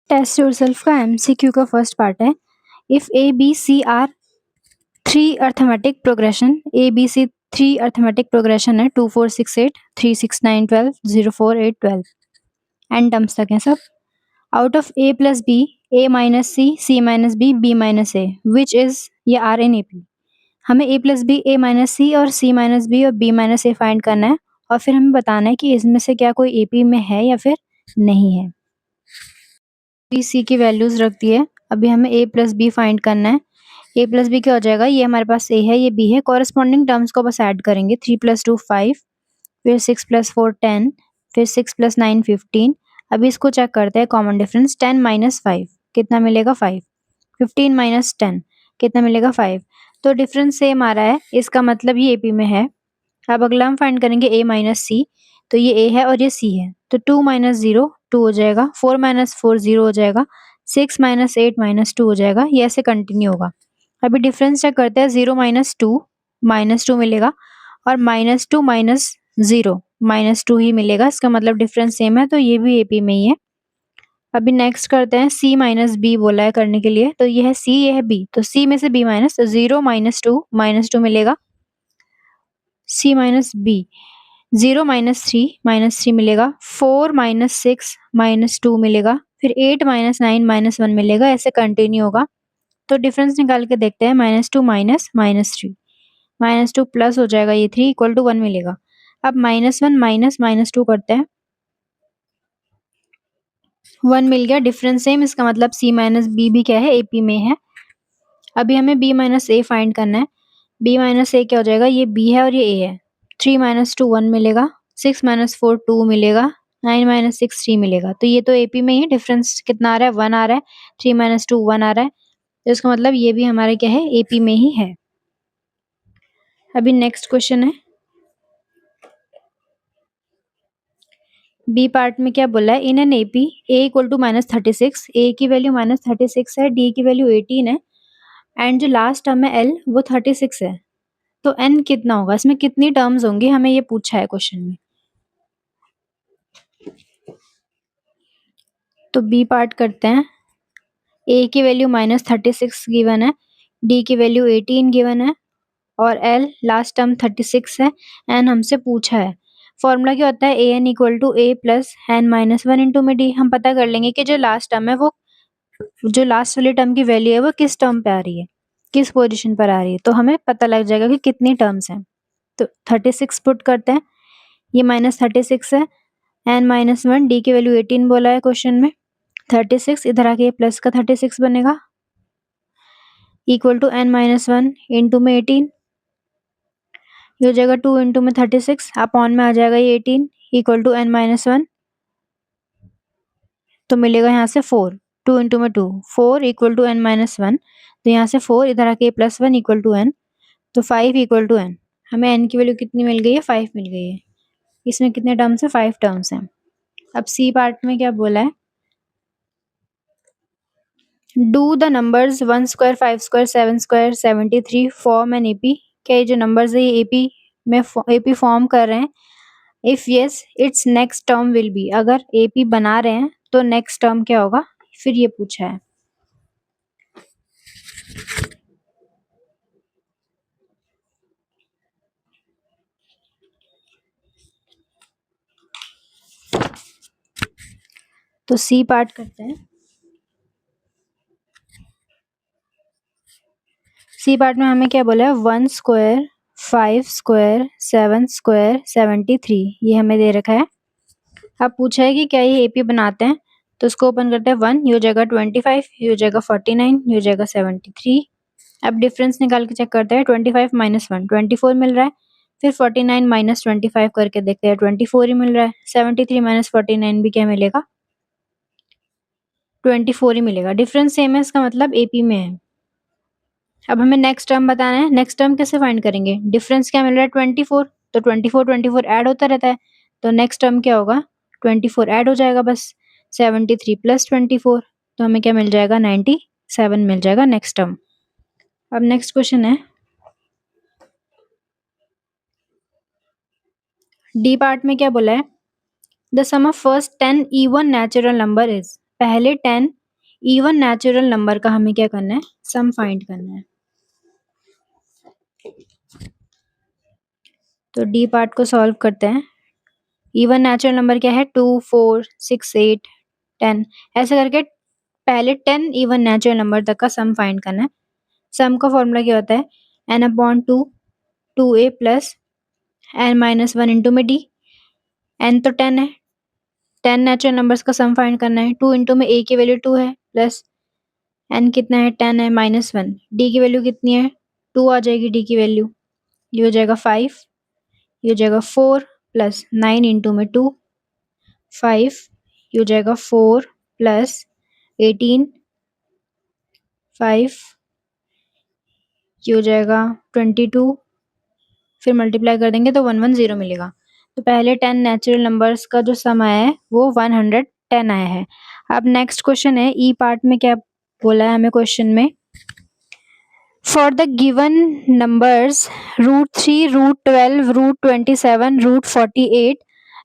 Test yourself का MCQ का first part है। If a b c are three arithmetic progression, a b c three arithmetic progression है 2 4 6 8 3 6 9 12 0 4 8 12 N terms तक है सब। Out of a plus b, a minus c minus b minus a, which is ये are in A P. हमें a plus b, a minus c और c minus b और b minus a find करना है और फिर हमें बताना है कि इसमें से क्या कोई एपी में है या फिर नहीं है। बी सी की वैल्यूज रख दी है। अभी हमें ए प्लस बी फाइंड करना है। ए प्लस बी क्या हो जाएगा, ये हमारे पास ए है, ये बी है, कॉरेस्पॉन्डिंग टर्म्स को बस ऐड करेंगे। 3 + 2 5, फिर 6 + 4 10, फिर 6 + 9 15। अभी इसको चेक करते हैं कॉमन डिफरेंस। 10 - 5 कितना मिलेगा 5, 15 - 10 कितना मिलेगा 5। तो डिफरेंस सेम आ रहा है, इसका मतलब ये एपी में है। अब अगला हम फाइंड करेंगे ए माइनस सी, तो ये ए है और ये सी है, तो 2 - 0 2 हो जाएगा, 4 - 4 0 हो जाएगा, 6 - 8 - 2 हो जाएगा, ये ऐसे कंटिन्यू होगा। अभी डिफरेंस चेक करते हैं। 0 - 2 -2 मिलेगा और -2 - 0 -2 ही मिलेगा, इसका मतलब डिफरेंस सेम है, तो ये भी एपी में ही है। अभी नेक्स्ट करते हैं, सी माइनस बी बोला है करने के लिए, तो ये है सी, ये है बी, तो सी में से बी माइनस, तो 0 - 2 मिलेगा, सी माइनस बी। 0 - 3 मिलेगा, 4 - 6 - 2 मिलेगा, फिर 8 - 9 - 1 मिलेगा, ऐसे कंटिन्यू होगा। तो डिफरेंस निकाल के देखते हैं। -2 -3 -2 प्लस हो जाएगा, ये 3 = 1 मिलेगा। अब -1 - -2 करते हैं, 1 मिल गया, डिफरेंस सेम, इसका मतलब सी माइनस बी भी क्या है, एपी में है। अभी हमें बी माइनस ए फाइंड करना है। बी माइनस ए क्या हो जाएगा, ये बी है और ये ए है, 3 - 2 1 मिलेगा, 6 - 4 2 मिलेगा, 9 - 6 3 मिलेगा, तो ये तो एपी में ही है। डिफरेंस कितना आ रहा है, 1 आ रहा है, 3 - 2 1 आ रहा है, तो इसका मतलब ये भी हमारे क्या है, एपी में ही है। अभी नेक्स्ट क्वेश्चन है, बी पार्ट में क्या बोला है, in an AP a equal to -36, a की वैल्यू -36 है, डी की वैल्यू 18 है, एंड जो लास्ट टर्म है एल वो 36 है, तो एन कितना होगा, इसमें कितनी टर्म्स होंगी, हमें ये पूछा है क्वेश्चन में। तो बी पार्ट करते हैं। ए की वैल्यू -36 गिवन है, डी की वैल्यू 18 गिवन है, और एल लास्ट टर्म 36 है, एन हमसे पूछा है। फॉर्मूला क्या होता है, A N equal to A plus N -1 into में डी। हम पता कर लेंगे कि जो लास्ट टर्म है वो, जो लास्ट वाली टर्म की वैल्यू है वो किस टर्म पे आ रही है, किस पोजीशन पर आ रही है, तो हमें पता लग जाएगा कि कितनी टर्म्स हैं। तो 36 पुट करते हैं, ये -36 है, एन -1, डी की वैल्यू 18 बोला है क्वेश्चन में, 36 इधर आके प्लस का 36 बनेगा, इक्वल टू एन -1 इंटू में 18, ये हो जाएगा 2 इंटू में 36, अपॉन में आ जाएगा ये 18, इक्वल टू एन -1, तो मिलेगा यहाँ से 4, 2 इंटू में 2 4 इक्वल टू एन -1, तो यहाँ से 4 इधर आके +1 इक्वल टू एन, तो 5 इक्वल टू एन। हमें एन की वैल्यू कितनी मिल गई है, 5 मिल गई है। इसमें कितने टर्म्स है, 5 टर्म्स हैं। अब सी पार्ट में क्या बोला है, do the numbers 1 square 5 square 7 square 73 form an AP. क्या ये जो नंबर्स है ये एपी में एपी फॉर्म कर रहे हैं, if yes it's next term will be, अगर एपी बना रहे हैं तो नेक्स्ट टर्म क्या होगा, फिर ये पूछा है। तो सी पार्ट करते हैं। सी पार्ट में हमें क्या बोला है, 1 स्क्वायर 5 स्क्वायर 7 स्क्वायर 73, ये हमें दे रखा है। अब पूछा है कि क्या ये एपी बनाते हैं, तो इसको ओपन करते हैं। 1 ये हो जाएगा 25, ये हो जाएगा 49, ये हो जाएगा 73। अब डिफरेंस निकाल के चेक करते हैं। 25 - 1 24 मिल रहा है, फिर 49 - 25 करके देखते हैं, 24 ही मिल रहा है। 73 - 49 भी क्या मिलेगा, 24 ही मिलेगा। डिफरेंस सेम है, इसका मतलब एपी में है। अब हमें नेक्स्ट टर्म बताना है। नेक्स्ट टर्म कैसे फाइंड करेंगे, डिफरेंस क्या मिल रहा है 24, तो 24 ऐड होता रहता है, तो नेक्स्ट टर्म क्या होगा, 24 ऐड हो जाएगा बस, 73 + 24, तो हमें क्या मिल जाएगा, 97 मिल जाएगा नेक्स्ट टर्म। अब नेक्स्ट क्वेश्चन है, डी पार्ट में क्या बोला है, the sum of first 10 even natural number is. पहले 10 इवन नेचुरल नंबर का हमें क्या करना है, सम फाइंड करना है। तो डी पार्ट को सॉल्व करते हैं। इवन नेचुरल नंबर क्या है, 2, 4, 6, 8, 10, ऐसे करके पहले 10 इवन नेचुरल नंबर तक का सम फाइंड करना है। सम का फॉर्मूला क्या होता है, n/2 2a plus n-1 into में d। n तो 10 है, 10 नेचुरल नंबर्स का सम फाइंड करना है। 2 इंटू में a की वैल्यू 2 है प्लस n कितना है, 10 है, -1 d की वैल्यू कितनी है, 2 आ जाएगी d की वैल्यू। ये हो जाएगा 5, ये हो जाएगा 4 प्लस 9 इंटू में 2 5, ये हो जाएगा 4 प्लस 18 5, ये हो जाएगा 22, फिर मल्टीप्लाई कर देंगे तो 110 मिलेगा। तो पहले 10 नेचुरल नंबर्स का जो सम आया है वो 110 आया है। अब नेक्स्ट क्वेश्चन है, ई पार्ट में क्या बोला है हमें क्वेश्चन में, फॉर द गिवन नंबर्स √3, √12, √27, √48,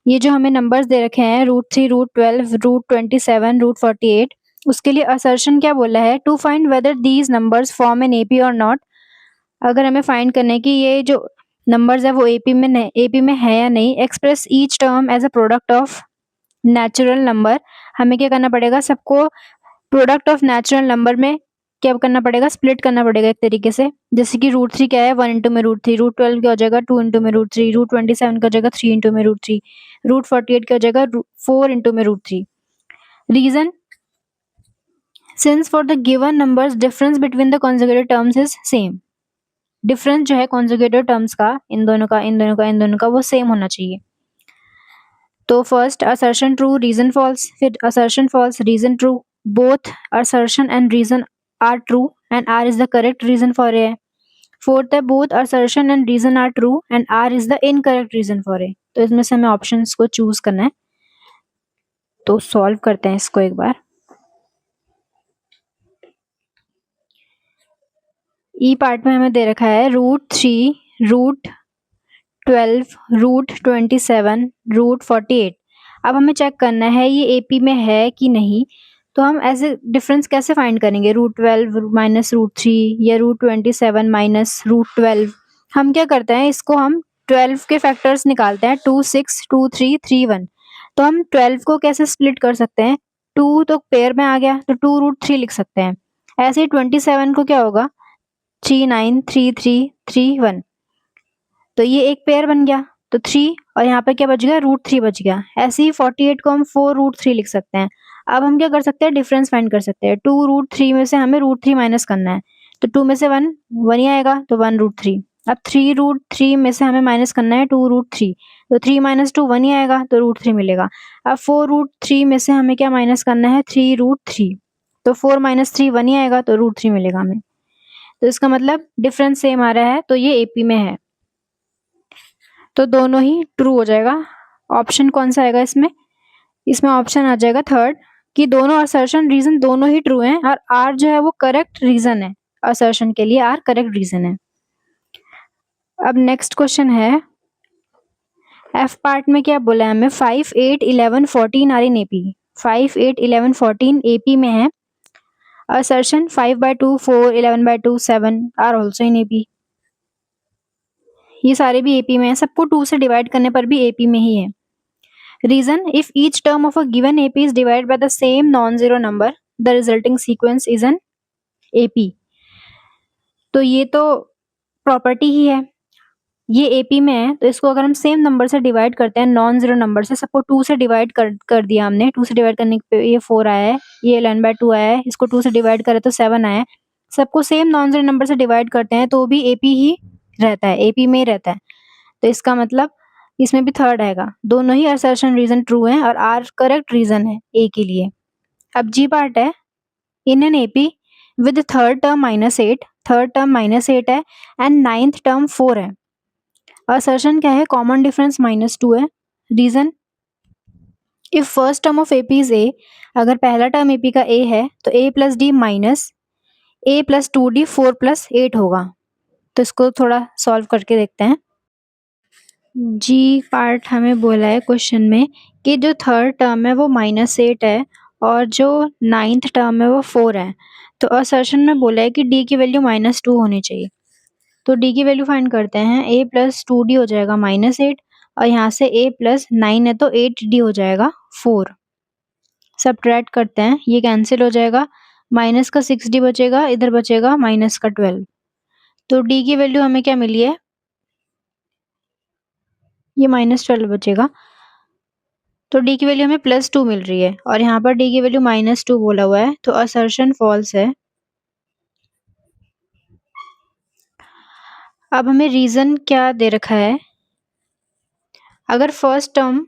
ये जो हमें नंबर्स दे रखे हैं √3, √12, √27, √48, उसके लिए असर्शन क्या बोला है, to find whether these numbers form in AP और नॉट। अगर हमें फाइंड करना है कि ये जो नंबर्स है वो एपी में है या नहीं, express each term as a product of natural number. हमें क्या करना पड़ेगा, सबको प्रोडक्ट ऑफ नेचुरल नंबर में क्या करना पड़ेगा, स्प्लिट करना पड़ेगा एक तरीके से। जैसे कि √3 क्या है, 1 इंटू में √3, √12 क्या हो जाएगा 2 इंटू में √3, √27 क्या हो जाएगा 3 इंटू में √3, √48 क्या हो जाएगा 4 इंटू में √3। Reason, since for the given numbers difference between the conjugated terms is same. Difference जो है कॉन्जुगेटेड टर्म्स का, इन दोनों का वो सेम होना चाहिए। तो first assertion true, reason false, फिर assertion false, reason true, both assertion and reason are true and R is the correct reason for A. Fourth है, both assertion and reason are true and R is the incorrect reason for A. तो इसमें से हमें options को choose करना है। तो solve करते हैं इसको एक बार। ई पार्ट में हमें दे रखा है √3, √12, √27, √48। अब हमें चेक करना है ये एपी में है कि नहीं। तो हम ऐसे डिफरेंस कैसे फाइंड करेंगे, √12 माइनस √3 या √27 माइनस √12। हम क्या करते हैं, इसको हम 12 के फैक्टर्स निकालते हैं, 2, 6, 2, 3, 3, 1। तो हम 12 को कैसे स्प्लिट कर सकते हैं, 2 तो पेयर में आ गया तो 2√3 लिख सकते हैं। ऐसे ही 27 को क्या होगा, 3, 9, 3, 3, 3, 1। तो ये एक पेयर बन गया, तो 3 और यहाँ पे क्या बच गया, √3 बच गया। ऐसे ही 48 को हम 4√3 लिख सकते हैं। अब हम क्या कर सकते हैं, डिफरेंस फाइंड कर सकते हैं। 2√3 में से हमें √3 माइनस करना है, तो 2 में से 1 ही आएगा, तो 1√3। अब 3√3 में से हमें माइनस करना है 2√3, तो 3 माइनस 2 1 ही आएगा, तो √3 मिलेगा। अब 4√3 में से हमें क्या माइनस करना है, 3√3, तो 4 माइनस 3 1 ही आएगा, तो √3 मिलेगा हमें। तो इसका मतलब डिफरेंस सेम आ रहा है, तो ये एपी में है। तो दोनों ही ट्रू हो जाएगा। ऑप्शन कौन सा आएगा इसमें, इसमें ऑप्शन आ जाएगा थर्ड, कि दोनों असर्शन रीजन दोनों ही ट्रू हैं और आर जो है वो करेक्ट रीजन है, असर्शन के लिए आर करेक्ट रीजन है। अब नेक्स्ट क्वेश्चन है, एफ पार्ट में क्या बोला है हमें, 5, 8, 11, 14 आर इन एपी। 5, 8, 11, 14 एपी में है। Assertion 5/2, 4, 11/2, 7 are also in AP. ये सारे भी एपी में है, सबको 2 से डिवाइड करने पर भी एपी में ही है। Reason, if each term of a given AP is divided by the same non-zero number, the resulting sequence is an AP। तो ये तो प्रॉपर्टी ही है, ये AP में है, तो इसको अगर हम सेम नंबर से डिवाइड करते हैं, नॉन जीरो नंबर से, सबको 2 से डिवाइड कर दिया हमने, 2 से डिवाइड करने पे ये 4 आया है, ये 11/2 आया है, इसको 2 से डिवाइड करें तो 7 आया है। सबको सेम नॉन जीरो नंबर से डिवाइड करते हैं तो भी AP ही रहता है, AP में ही रहता है। तो इसका मतलब इसमें भी थर्ड आएगा। दोनों ही असर्शन रीजन ट्रू हैं और आर करेक्ट रीजन है ए के लिए। अब जी पार्ट है, in an AP with third term -8, third term -8 है एंड नाइन्थ टर्म 4 है। असर्शन क्या है, कॉमन डिफरेंस -2 है। Reason, if first term of AP is a, अगर पहला टर्म एपी का ए है तो a plus d minus a plus 2d 4 plus 8 होगा। तो इसको थोड़ा सॉल्व करके देखते हैं। जी पार्ट हमें बोला है क्वेश्चन में कि जो थर्ड टर्म है वो -8 है और जो 9th टर्म है वो 4 है। तो असर्शन में बोला है कि d की वैल्यू -2 होनी चाहिए। तो d की वैल्यू फाइंड करते हैं। a + 2d हो जाएगा -8 और यहाँ से a + 9 है तो 8d हो जाएगा 4। सब्ट्रैक्ट करते हैं, ये कैंसिल हो जाएगा, माइनस का 6d बचेगा, इधर बचेगा माइनस का 12। तो d की वैल्यू हमें क्या मिली है, ये -12 बचेगा। तो d की वैल्यू हमें +2 मिल रही है और यहाँ पर d की वैल्यू -2 बोला हुआ है, तो असर्शन फॉल्स है। अब हमें रीजन क्या दे रखा है, अगर फर्स्ट टर्म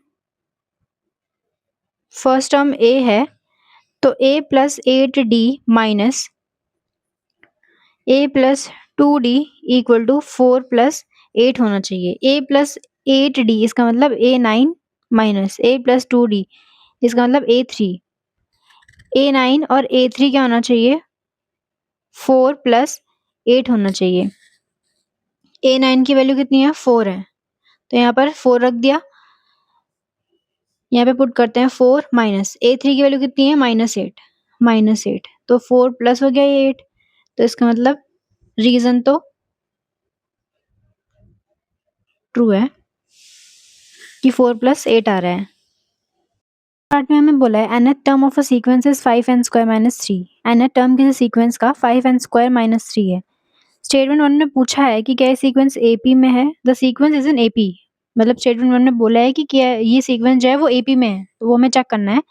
a है तो a + 8d minus a + 2d = 4 + 8 होना चाहिए। a + 8d इसका मतलब a9 माइनस a + 2d इसका मतलब a3। a9 और a3 क्या होना चाहिए, 4 + 8 होना चाहिए। a9 की वैल्यू कितनी है, 4 है, तो यहाँ पर 4 रख दिया, यहाँ पे पुट करते हैं 4 माइनस a3 की वैल्यू कितनी है, -8 तो 4 प्लस हो गया ये 8। तो इसका मतलब रीजन तो ट्रू है कि 4 + 8 आ रहा है। पार्ट में हमें बोला है nth term of a sequence is 5n² - 3। nth term किसी सीक्वेंस का 5n² - 3 है। स्टेटमेंट 1 में पूछा है कि क्या ये सीक्वेंस एपी में है, the sequence is in AP. मतलब स्टेटमेंट 1 में बोला है कि क्या ये सीक्वेंस जो है वो एपी में है, तो वो हमें चेक करना है।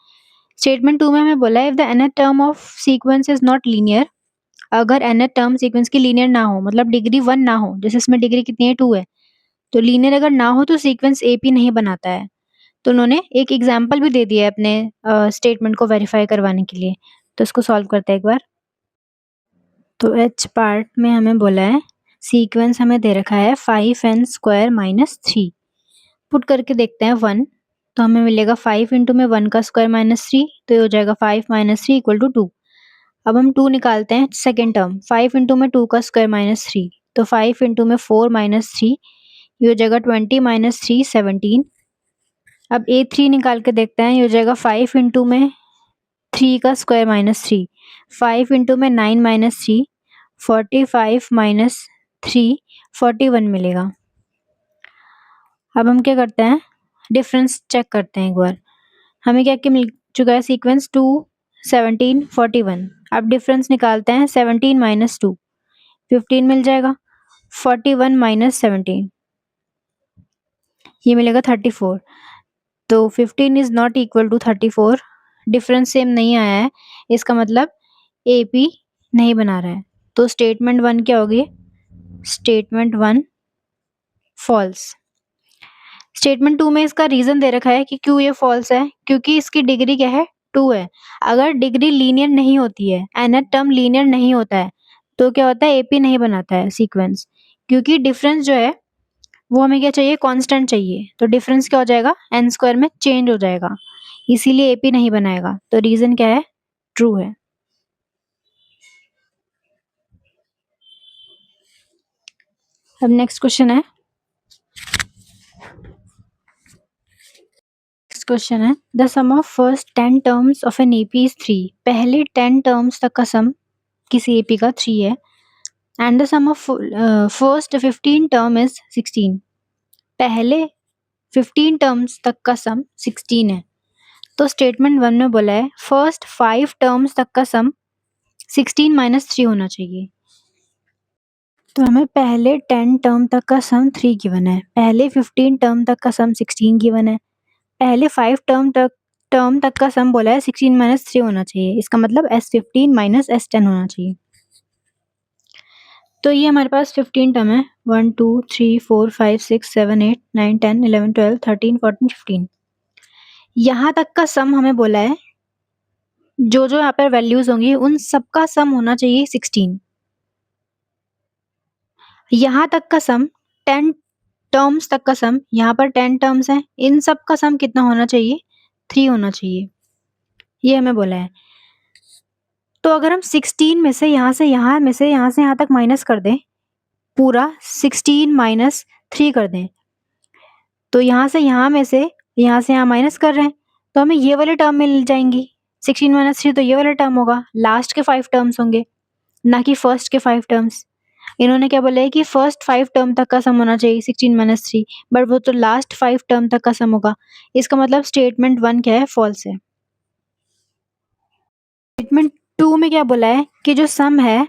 स्टेटमेंट 2 में हमें बोला है if the nth term of sequence is not linear, अगर nth टर्म सीक्वेंस की लीनियर ना हो, मतलब डिग्री 1 ना हो, जैसे इसमें डिग्री कितनी है, 2 है, तो लीनियर अगर ना हो तो सीक्वेंस एपी नहीं बनाता है। तो उन्होंने एक एग्जाम्पल भी दे दिया है अपने स्टेटमेंट को वेरीफाई करवाने के लिए, तो इसको सॉल्व करते हैं एक बार। तो एच पार्ट में हमें बोला है सीक्वेंस हमें दे रखा है 5n² - 3। पुट करके देखते हैं 1, तो हमें मिलेगा 5 इंटू में 1 का स्क्वायर -3, तो ये हो जाएगा 5 - 3 = 2। अब हम 2 निकालते हैं सेकेंड टर्म, 5 इंटू में 2 का स्क्वायर -3, तो 5 इंटू में 4 - 3, ये हो जाएगा 20 - 3 17। अब a3 निकाल के देखते हैं, ये हो जाएगा 5 इंटू में 3 का स्क्वायर -3, 5 इंटू में 9 - 3, 45 - 3 41 मिलेगा। अब हम क्या करते हैं, डिफरेंस चेक करते हैं एक बार। हमें क्या क्या मिल चुका है, सीक्वेंस 2 17 41। अब डिफरेंस निकालते हैं, 17 - 2 15 मिल जाएगा, 41 - 17 ये मिलेगा 34। तो 15 is not equal to 34, difference same नहीं आया है, इसका मतलब एपी नहीं बना रहा है। तो स्टेटमेंट 1 क्या होगी, स्टेटमेंट 1 फॉल्स। स्टेटमेंट 2 में इसका रीजन दे रखा है कि क्यों ये फॉल्स है, क्योंकि इसकी डिग्री क्या है, 2 है। अगर डिग्री लीनियर नहीं होती है, nth टर्म लीनियर नहीं होता है, तो क्या होता है, एपी नहीं बनाता है सीक्वेंस, क्योंकि डिफरेंस जो है वो हमें क्या चाहिए, कांस्टेंट चाहिए। तो डिफरेंस क्या हो जाएगा, n² में चेंज हो जाएगा, इसीलिए एपी नहीं बनाएगा। तो रीजन क्या है, ट्रू है। अब नेक्स्ट क्वेश्चन है, क्वेश्चन है the sum of first 10 terms of an AP is 3। पहले 10 टर्म्स तक का सम किसी एपी का 3 है, and the sum of first 15 term is 16। पहले 15 टर्म्स तक का सम 16 है। तो स्टेटमेंट 1 में बोला है फर्स्ट 5 टर्म्स तक का सम 16 - 3 होना चाहिए। तो हमें पहले 10 टर्म तक का सम 3 गिवन है, पहले 15 टर्म तक का सम 16 गिवन है, पहले 5 टर्म तक का सम बोला है 16 - 3 होना चाहिए, इसका मतलब S15 - S10 होना चाहिए। तो ये हमारे पास 15 टर्म है, 1 2 3 4 5 6 7 8 9 10 11 12 13 14 15। यहाँ तक का सम हमें बोला है, जो जो यहाँ पर वैल्यूज होंगी उन सबका सम होना चाहिए 16। यहाँ तक का सम 10 टर्म्स तक का सम, यहाँ पर 10 टर्म्स हैं, इन सब का सम कितना होना चाहिए, 3 होना चाहिए, ये हमें बोला है। तो अगर हम 16 में से यहाँ से यहाँ में से यहाँ से यहाँ तक माइनस कर दें, पूरा 16 - 3 कर दें, तो यहाँ से यहाँ में से यहाँ से यहाँ माइनस कर रहे हैं, तो हमें ये वाली टर्म मिल जाएंगी 16 माइनस 3 तो ये वाला टर्म होगा, लास्ट के 5 टर्म्स होंगे, ना कि फर्स्ट के 5 टर्म्स। इन्होंने क्या बोला है कि फर्स्ट 5 टर्म तक का सम होना चाहिए 16 माइनस 3, बट वो तो लास्ट 5 टर्म तक का सम होगा। इसका मतलब स्टेटमेंट 1 क्या है, फॉल्स है। स्टेटमेंट 2 में क्या बोला है कि जो सम है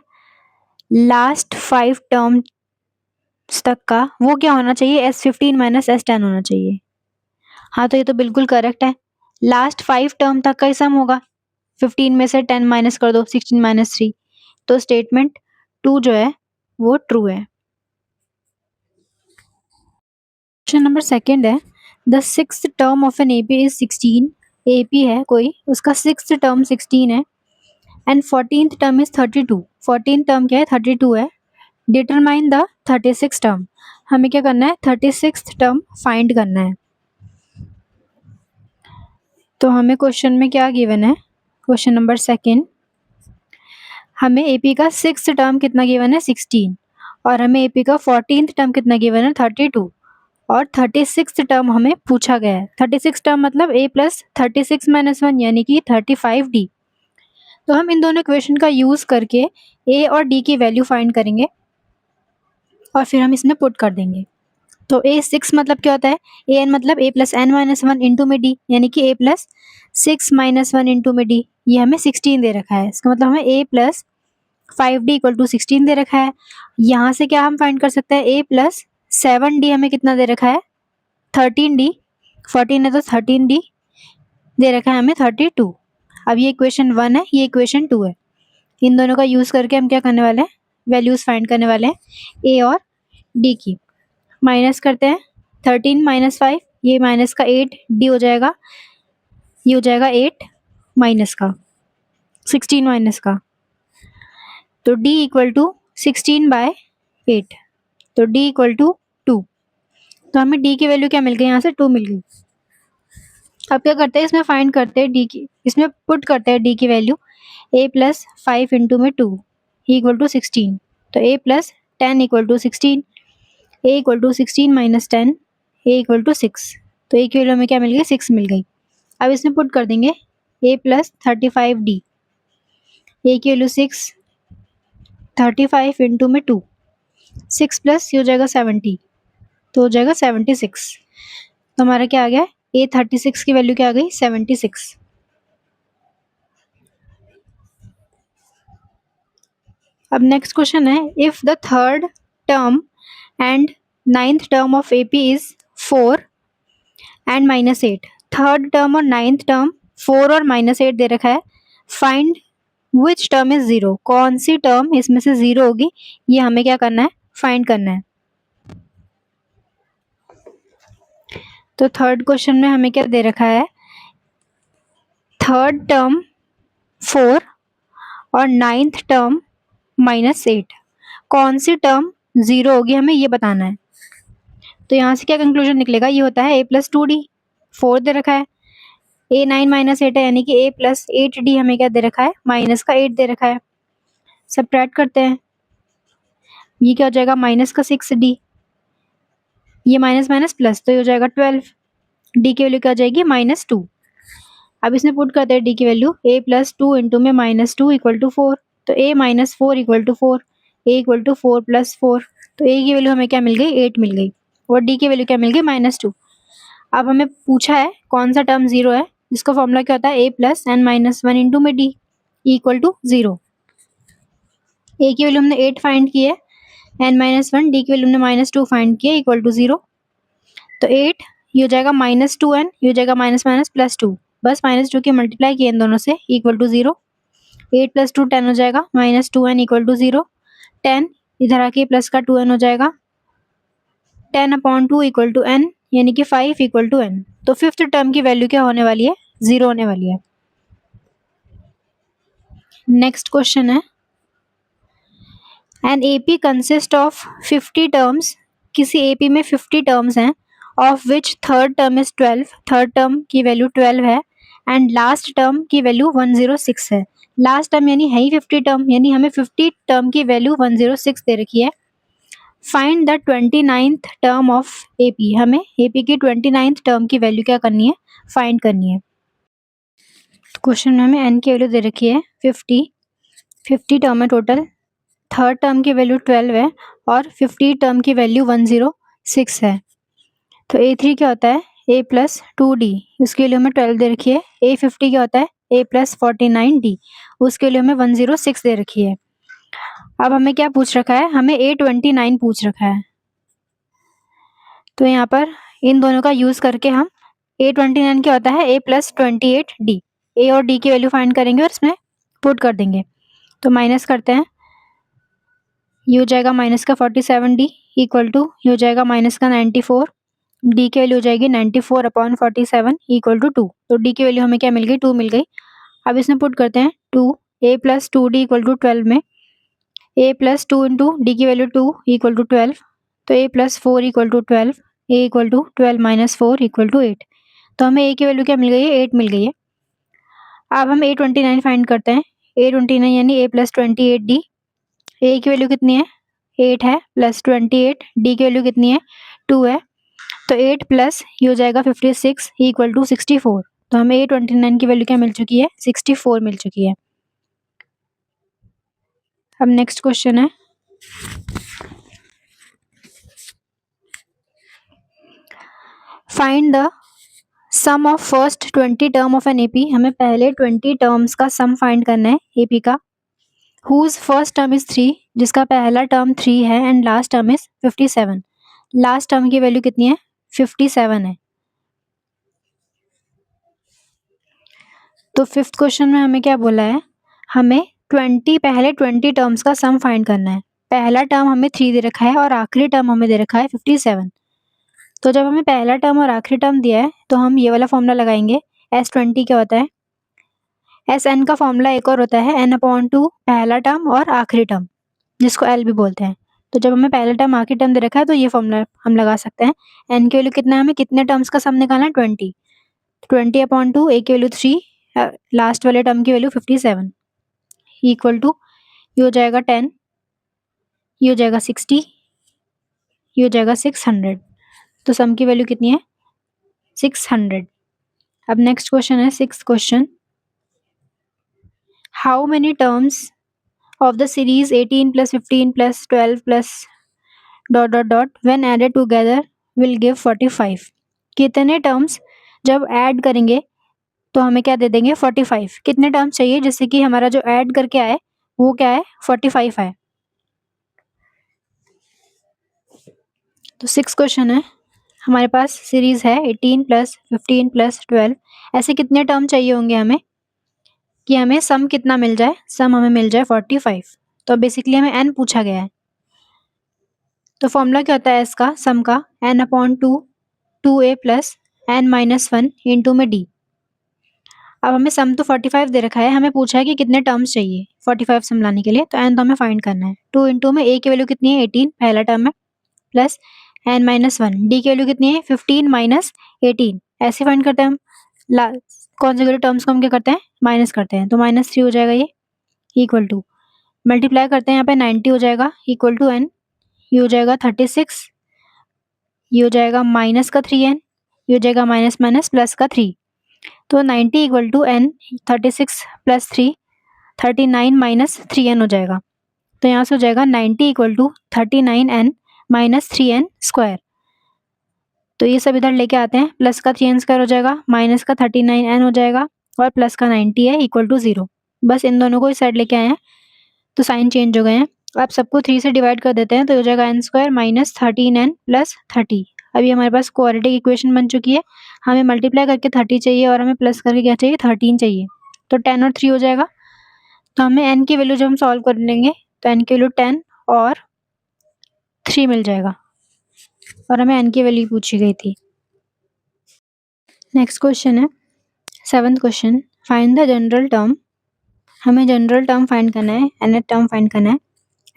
लास्ट 5 टर्म्स तक का वो क्या होना चाहिए, S15 माइनस S10 होना चाहिए। हाँ, तो ये तो बिल्कुल करेक्ट है, लास्ट 5 टर्म तक का ही सम होगा। 15 में से 10 माइनस कर दो, 16 माइनस 3, तो स्टेटमेंट 2 जो है वो ट्रू है। क्वेश्चन नंबर सेकंड है, the sixth term of an AP is 16। AP है कोई, उसका सिक्स्थ टर्म 16 है and 14th term is 32। 14th term क्या है, 32 है। Determine the 36th term. हमें क्या करना है, 36th टर्म फाइंड करना है। तो हमें क्वेश्चन में क्या गिवन है, क्वेश्चन नंबर सेकंड, हमें एपी का सिक्स्थ टर्म कितना गिवन है, 16, और हमें एपी का 14th टर्म कितना गिवन है, 32, और 36th टर्म हमें पूछा गया है। 36 टर्म मतलब a प्लस 36 माइनस 1 यानी कि 35d। तो हम इन दोनों इक्वेशन का यूज करके a और d की वैल्यू फाइंड करेंगे और फिर हम इसमें पुट कर देंगे। तो a6 मतलब क्या होता है, an मतलब a plus n minus 1 into में d, यानी कि a प्लस 6 माइनस 1 इंटू में d। ये हमें 16 दे रखा है, इसका मतलब हमें a plus 5d equal to 16 दे रखा है। यहाँ से क्या हम फाइंड कर सकते हैं, a प्लस 7d हमें कितना दे रखा है, 13d। 14 है तो 13d दे रखा है हमें 32। अब ये इक्वेशन 1 है, ये इक्वेशन 2 है। इन दोनों का यूज करके हम क्या करने वाले हैं, वैल्यूज फाइंड करने वाले हैं a और d की। माइनस करते हैं, 13 माइनस 5, ये माइनस का 8 d हो जाएगा, ये हो जाएगा 8 माइनस का 16 माइनस का, तो d इक्वल टू 16 बाय 8, तो d इक्वल टू 2। तो हमें d की वैल्यू क्या मिल गई, यहाँ से 2 मिल गई। अब क्या करते हैं, इसमें फाइंड करते हैं d की, इसमें पुट करते हैं d की वैल्यू, a प्लस 5 इंटू में 2 इक्वल टू 16, तो a plus 10 equal to 16, a equal to 16 minus 10, a equal to 6, तो a की वैल्यू हमें क्या मिल गई, 6 मिल गई। अब इसमें पुट कर देंगे a प्लस 35d, a की वैल्यू 6, 35 इंटू में 2, 6 प्लस ये हो जाएगा 70, तो हो जाएगा 76। तो हमारा क्या आ गया, a 36 की वैल्यू क्या आ गई, 76। अब नेक्स्ट क्वेश्चन है, if the third term and 9th term of AP is 4 and minus 8। Third term और 9th टर्म 4 और माइनस 8 दे रखा है, फाइंड विच टर्म इज 0। कौन सी टर्म इसमें से 0 होगी, ये हमें क्या करना है, फाइंड करना है। तो थर्ड क्वेश्चन में हमें क्या दे रखा है, थर्ड टर्म 4 और 9th टर्म माइनस 8, कौन सी टर्म 0 होगी हमें ये बताना है। तो यहाँ से क्या कंक्लूजन निकलेगा, ये होता है a प्लस 2d। 4 दे रखा है, a 9 माइनस 8 है, यानी कि a प्लस 8d हमें क्या दे रखा है, माइनस का 8 दे रखा है। सब्ट्रैक्ट करते हैं, ये क्या हो जाएगा, माइनस का 6d, ये माइनस माइनस प्लस, तो ये हो जाएगा 12, d की वैल्यू क्या हो जाएगी, -2। अब इसमें पुट करते हैं d की वैल्यू, a प्लस 2 इंटू में -2 इक्वल टू 4, तो a minus 4 equal to 4, a equal to 4 plus 4, तो a की वैल्यू हमें क्या मिल गई, 8 मिल गई, और d की वैल्यू क्या मिल गई, -2। अब हमें पूछा है कौन सा टर्म 0 है, जिसका फॉर्मूला क्या होता है, a plus n minus 1 into में d इक्वल टू 0। a की वैल्यू हमने 8 फाइंड की है, n माइनस 1, d की वैल्यू हमने -2 फाइंड की है, इक्वल टू 0। तो 8 ये हो जाएगा -2n, ये हो जाएगा माइनस माइनस प्लस 2, बस -2 की मल्टीप्लाई किए इन दोनों से, इक्वल टू 0। 8 प्लस 2 10 हो जाएगा, -2n इक्वल टू 0। 10 इधर आके प्लस का 2n हो जाएगा, 10 अपॉन 2 इक्वल टू n, यानी कि 5 इक्वल टू n। तो फिफ्थ टर्म की वैल्यू क्या होने वाली है, 0 होने वाली है। नेक्स्ट क्वेश्चन है, an AP consist of 50 terms. किसी एपी में 50 टर्म्स हैं, of which third term is 12, third term की वैल्यू 12 है, एंड लास्ट टर्म की वैल्यू 106 है। लास्ट टर्म यानी है ही 50 टर्म, यानी हमें 50 टर्म की वैल्यू 106 दे रखी है। Find the 29th term of AP, हमें एपी की 29th टर्म की वैल्यू क्या करनी है, फाइंड करनी है। क्वेश्चन में हमें n की वैल्यू दे रखी है 50 टर्म है टोटल, थर्ड टर्म की वैल्यू 12 है और 50 टर्म की वैल्यू 106 है। तो A3 क्या होता है a प्लस 2d, उसके लिए हमें 12 दे रखी है। A50 क्या होता है a प्लस 49d, उसके लिए हमें 106 दे रखी है। अब हमें क्या पूछ रखा है, हमें A29 पूछ रखा है। तो यहाँ पर इन दोनों का यूज करके हम A29 क्या होता है a प्लस 28d, a और d की वैल्यू फाइंड करेंगे और इसमें पुट कर देंगे। तो माइनस करते हैं, ये हो जाएगा माइनस का 47d इक्वल टू ये हो जाएगा माइनस का 94, डी की वैल्यू हो जाएगी 94/47 इक्वल टू 2। तो डी की वैल्यू हमें क्या मिल गई, 2 मिल गई। अब इसमें पुट करते हैं 2 a plus 2d equal to 12 में a प्लस 2 इंटू डी की वैल्यू 2 इक्वल टू 12, तो a plus 4 equal to 12, a equal to 12 minus 4 equal to 8। तो हमें a की वैल्यू क्या मिल गई है, 8 मिल गई है। अब हम A29 फाइंड करते हैं। A29 यानी a प्लस 28d, a की वैल्यू कितनी है 8 है, प्लस 28, d की वैल्यू कितनी है 2 है, तो 8 प्लस ये हो जाएगा 56 इक्वल टू 64। तो हमें A29 की वैल्यू क्या मिल चुकी है, 64 मिल चुकी है। अब नेक्स्ट क्वेश्चन है, find the sum of first 20 term of an AP. हमें पहले 20 टर्म्स का सम फाइंड करना है एपी का। हुज फर्स्ट टर्म इज 3, जिसका पहला टर्म 3 है and last term is 57। Last term की वैल्यू कितनी है, 57 है। तो फिफ्थ क्वेश्चन में हमें क्या बोला है, हमें पहले 20 टर्म्स का सम फाइंड करना है। पहला टर्म हमें 3 दे रखा है और आखिरी टर्म हमें दे रखा है 57। तो जब हमें पहला टर्म और आखिरी टर्म दिया है तो हम ये वाला फॉर्मूला लगाएंगे। S20 क्या होता है, SN का फॉर्मूला एक और होता है n/2 पहला टर्म और आखिरी टर्म, जिसको L भी बोलते हैं। तो जब हमें पहला टर्म आखिरी टर्म दे रखा है तो ये फॉर्मूला हम लगा सकते हैं। n की वैल्यू कितना है, हमें कितने टर्म्स का सम निकालना है, 20। 20/2, a की वैल्यू 3, लास्ट वाले टर्म की वैल्यू 57 इक्वल टू ये हो जाएगा 10, ये हो जाएगा 60, ये हो जाएगा 600। तो सम की वैल्यू कितनी है, 600। अब नेक्स्ट क्वेश्चन है, sixth question, how many terms of the series 18 plus 15 plus 12 plus dot dot dot when added together will give 45। कितने टर्म्स जब ऐड करेंगे तो हमें क्या दे देंगे, 45। कितने टर्म्स चाहिए जिससे कि हमारा जो ऐड करके आए वो क्या है, 45 है। तो सिक्स क्वेश्चन है, हमारे पास सीरीज है 18 प्लस 15 प्लस 12, ऐसे कितने टर्म चाहिए होंगे हमें कि हमें सम कितना मिल जाए, सम हमें मिल जाए 45। तो बेसिकली हमें n पूछा गया है। तो फॉर्मूला क्या होता है इसका, सम का n/2 2a plus n-1 into में d। अब हमें सम तो 45 दे रखा है, हमें पूछा है कि कितने टर्म्स चाहिए 45 सम लाने के लिए। तो n तो हमें फाइंड करना है। 2 इंटू में a की वैल्यू कितनी है, 18 पहला टर्म है, प्लस n-1, d की वैल्यू कितनी है, 15 माइनस 18। ऐसे फाइंड करते हैं हम, कॉन्सेक्यूटिव टर्म्स को हम क्या करते हैं, माइनस करते हैं। तो -3 हो जाएगा ये, इक्वल टू मल्टीप्लाई करते हैं यहाँ पे 90 हो जाएगा, इक्वल टू n, ये हो जाएगा 36, ये हो जाएगा माइनस का 3n, ये हो जाएगा माइनस माइनस प्लस का 3। तो 90 equal to n, 36 plus 3 39 minus 3n हो जाएगा। तो यहाँ से हो जाएगा 90 equal to 39n minus 3n square. तो ये सब इधर लेके आते हैं, प्लस का 3n स्क्वायर हो जाएगा, माइनस का 39n हो जाएगा और प्लस का 90 है इक्वल टू 0। बस इन दोनों को इस साइड लेके आए हैं तो साइन चेंज हो गए हैं। अब सबको 3 से डिवाइड कर देते हैं तो हो जाएगा n square minus 13n plus 30। अभी हमारे पास क्वाड्रेटिक इक्वेशन बन चुकी है। हमें मल्टीप्लाई करके 30 चाहिए और हमें प्लस करके क्या चाहिए, 13 चाहिए। तो 10 और 3 हो जाएगा। तो हमें n की वैल्यू जब हम सॉल्व कर लेंगे तो n की वैल्यू 10 और 3 मिल जाएगा और हमें n की वैल्यू पूछी गई थी। नेक्स्ट क्वेश्चन है, seventh question, find the general term. हमें जनरल टर्म फाइंड करना है, nth टर्म फाइंड करना है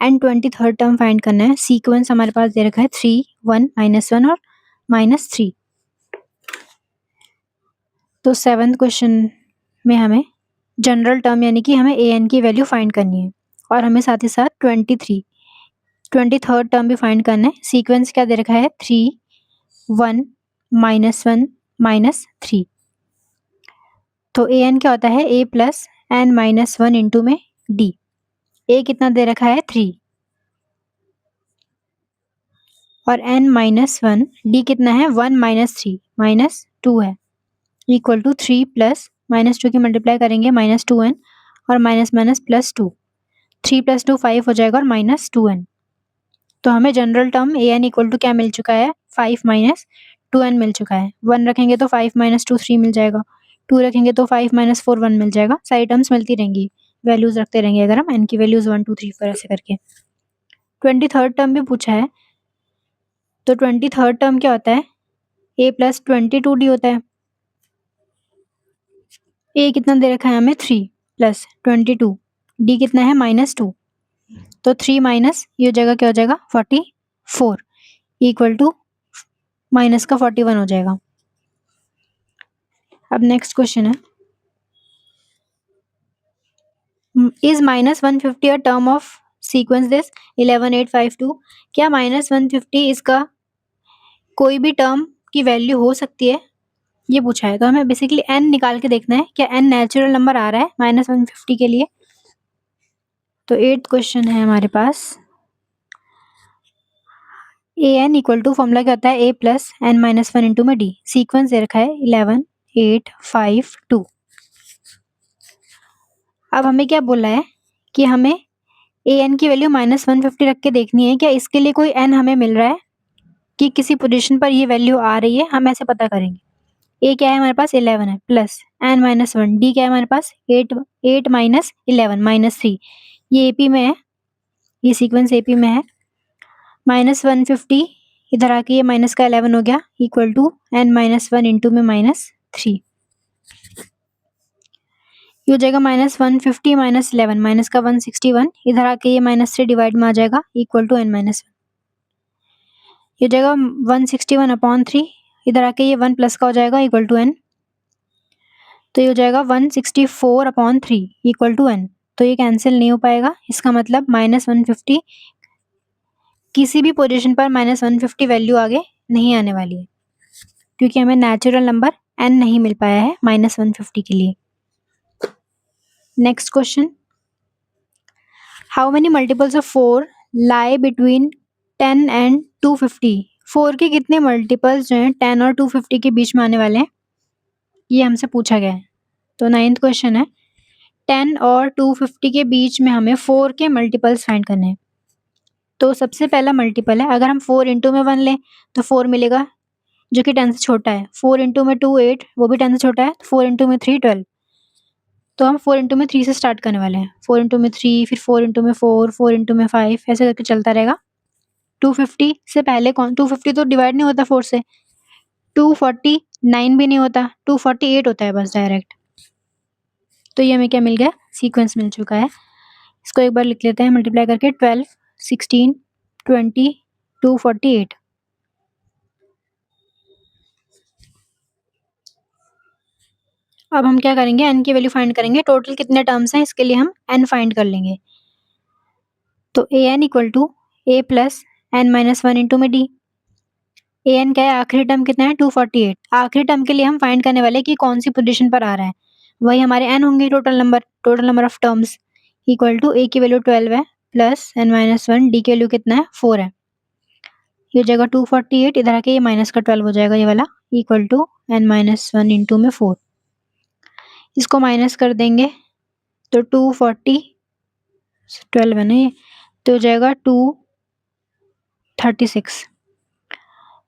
एंड 23rd टर्म फाइंड करना है। सीक्वेंस हमारे पास दे रखा है 3 1 -1 और -3। तो सेवंथ क्वेश्चन में हमें जनरल टर्म यानी कि हमें an की वैल्यू फाइंड करनी है और हमें साथ ही साथ 23rd टर्म भी फाइंड करना है। सीक्वेंस क्या दे रखा है, 3 1 -1 -3। तो ए एन क्या होता है, A plus N minus one into में डी। ए कितना दे रखा है 3 और एन माइनस वन, डी कितना है 1 माइनस 3 माइनस 2 है, इक्वल टू 3 प्लस माइनस 2 की मल्टीप्लाई करेंगे माइनस 2n और माइनस माइनस प्लस 2, 3 प्लस 2 5 हो जाएगा और माइनस 2n। तो हमें general term a N equal to क्या मिल चुका है, 5 माइनस 2n मिल चुका है। 1 रखेंगे तो 5 माइनस 2 3 मिल जाएगा, 2 रखेंगे तो 5 माइनस 4 1 मिल जाएगा। सारी टर्म्स मिलती रहेंगी, वैल्यूज रखते रहेंगे अगर हम एन की वैल्यूज 1 2 3 4 ऐसे करके। 23rd टर्म भी पूछा है, तो 23rd टर्म क्या होता है, ए प्लस 22d होता है। ए कितना दे रखा है हमें 3 प्लस 22, डी कितना है माइनस 2, तो 3 माइनस ये जगह क्या हो जाएगा 44 इक्वल टू माइनस का 41 हो जाएगा। अब नेक्स्ट क्वेश्चन है, is minus 150 a term of sequence this 11852। क्या माइनस 150 इसका कोई भी टर्म की वैल्यू हो सकती है, ये पूछा है। तो हमें बेसिकली n निकाल के देखना है, क्या n नेचुरल नंबर आ रहा है माइनस 150 के लिए। तो 8th क्वेश्चन है हमारे पास, A N equal to formula क्या होता है, A plus N minus one into में डी। सीक्वेंस दे रखा है 11 8 5 2। अब हमें क्या बोला है कि हमें ए एन की वैल्यू माइनस 150 रख के देखनी है, क्या इसके लिए कोई एन हमें मिल रहा है कि किसी पोजीशन पर ये वैल्यू आ रही है, हम ऐसे पता करेंगे। ए क्या है हमारे पास 11 है plus N minus one, d क्या है हमारे पास 8 माइनस 11 माइनस 3, ये एपी में है, ये सीक्वेंस एपी में है। माइनस 150 इधर आके ये माइनस का 11 हो गया equal to n minus one into में माइनस 3, ये हो जाएगा माइनस 150 माइनस 11 माइनस का 161, इधर आके ये माइनस 3 डिवाइड में आ जाएगा equal to n minus one, ये हो जाएगा 161 अपॉन 3, इधर आके ये 1 प्लस का हो जाएगा इक्वल टू एन, तो ये हो जाएगा 164 अपॉन 3 इक्वल टू एन। तो ये कैंसिल नहीं हो पाएगा, इसका मतलब माइनस 150 किसी भी पोजीशन पर माइनस 150 वैल्यू आगे नहीं आने वाली है, क्योंकि हमें नेचुरल नंबर n नहीं मिल पाया है माइनस 150 के लिए। Next question, how many multiples of 4 lie between 10 and 250। 4 के कितने मल्टीपल्स जो हैं 10 और 250 के बीच में आने वाले हैं, ये हमसे पूछा गया है। तो 9th क्वेश्चन है, 10 और 250 के बीच में हमें 4 के मल्टीपल्स फाइंड करने हैं। तो सबसे पहला मल्टीपल है, अगर हम 4 इंटू में 1 लें तो 4 मिलेगा जो कि 10 से छोटा है। 4 इंटू में 2 8, वो भी 10 से छोटा है। 4 इंटू में 3 12, तो हम 4 इंटू में 3 से स्टार्ट करने वाले हैं। 4 इंटू में 3, फिर 4 इंटू में 4, 4 इंटू में 5, ऐसे करके चलता रहेगा। 250 से पहले कौन, 250 तो डिवाइड नहीं होता 4 से, 249 भी नहीं होता, 248 होता है बस डायरेक्ट। तो ये हमें क्या मिल गया, सीक्वेंस मिल चुका है। इसको एक बार लिख लेते हैं मल्टीप्लाई करके, 12 16 20 248। अब हम क्या करेंगे, n की वैल्यू फाइंड करेंगे। टोटल कितने टर्म्स हैं इसके लिए हम n फाइंड कर लेंगे। तो A N equal to A plus N minus one into में डी। ए एन क्या है, आखिरी टर्म कितना है 248। आखिरी टर्म के लिए हम फाइंड करने वाले कि कौन सी पोजीशन पर आ रहा है, वही हमारे n होंगे total number of terms. Equal to A की वैल्यू 12 है plus N minus one, D की वैल्यू कितना है 4 है, ये जगह 248, इधर आके ये माइनस का 12 हो जाएगा ये वाला, equal to n minus one into में 4। इसको माइनस कर देंगे तो 240 12 है ना ये, तो हो जाएगा 236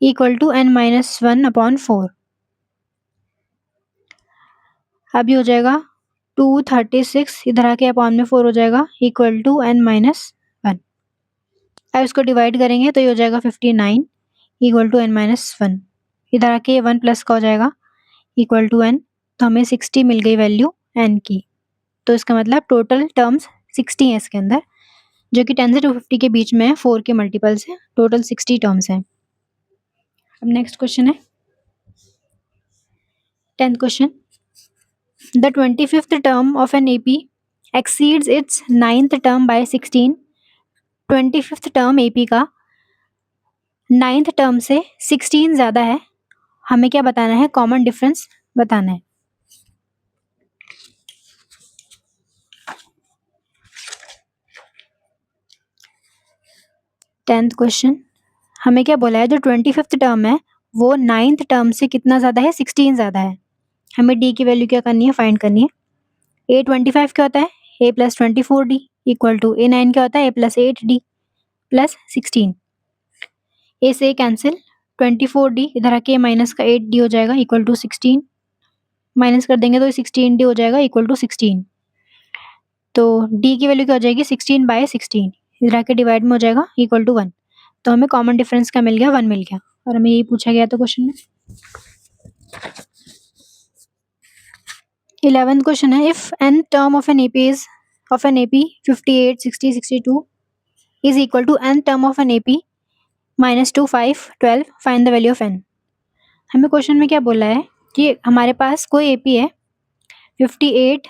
equal to n minus one upon 4। अब ये हो जाएगा 236, इधर आके अपॉन में 4 हो जाएगा equal to n minus one. अब इसको डिवाइड करेंगे तो ये हो जाएगा 59 equal to n minus one, इधर आके ये 1 प्लस का हो जाएगा इक्वल टू एन। तो हमें 60 मिल गई वैल्यू एन की। तो इसका मतलब टोटल टर्म्स 60 है इसके अंदर, जो कि 10 से 250 के बीच में है, 4 के मल्टीपल्स हैं, टोटल 60 टर्म्स हैं। अब नेक्स्ट क्वेश्चन है 10th question, the 25th term of an AP exceeds its 9th term by 16। 25th term AP का 9th टर्म से 16 ज़्यादा है, हमें क्या बताना है, कॉमन डिफरेंस बताना है। 10th क्वेश्चन, हमें क्या बोला है, जो 25th टर्म है वो 9th टर्म से कितना ज़्यादा है, 16 ज़्यादा है। हमें डी की वैल्यू क्या करनी है, फाइंड करनी है। ए 25 क्या होता है, A plus 24d equal to ए 9 क्या होता है, ए प्लस 8d प्लस 16। ए से कैंसिल, 24d इधर आके माइनस का 8d हो जाएगा इक्वल टू 16, माइनस कर देंगे तो 16d हो जाएगा इक्वल टू 16। तो d की वैल्यू क्या हो जाएगी, 16/16, इधर आके डिवाइड में हो जाएगा इक्वल टू 1। तो हमें कॉमन डिफरेंस क्या मिल गया, 1 मिल गया, और हमें यही पूछा गया था क्वेश्चन में। 11th क्वेश्चन है, if n term of an AP is 58, 60, 62 is equal to n term of an AP -2, 5, 12, find the value of n। हमें क्वेश्चन में क्या बोला है कि हमारे पास कोई एपी है 58,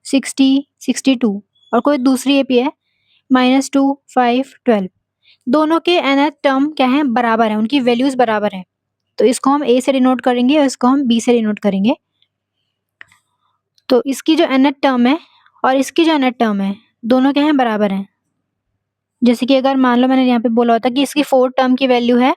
60, 62 और कोई दूसरी एपी है -2, 5, 12। दोनों के nth टर्म क्या है, बराबर है, उनकी वैल्यूज बराबर है। तो इसको हम a से डिनोट करेंगे और इसको हम b से डिनोट करेंगे। तो इसकी जो nth टर्म है और इसकी जो nth टर्म है दोनों क्या है, बराबर हैं। जैसे कि अगर मान लो मैंने यहाँ पे बोला होता कि इसकी 4th टर्म की वैल्यू है,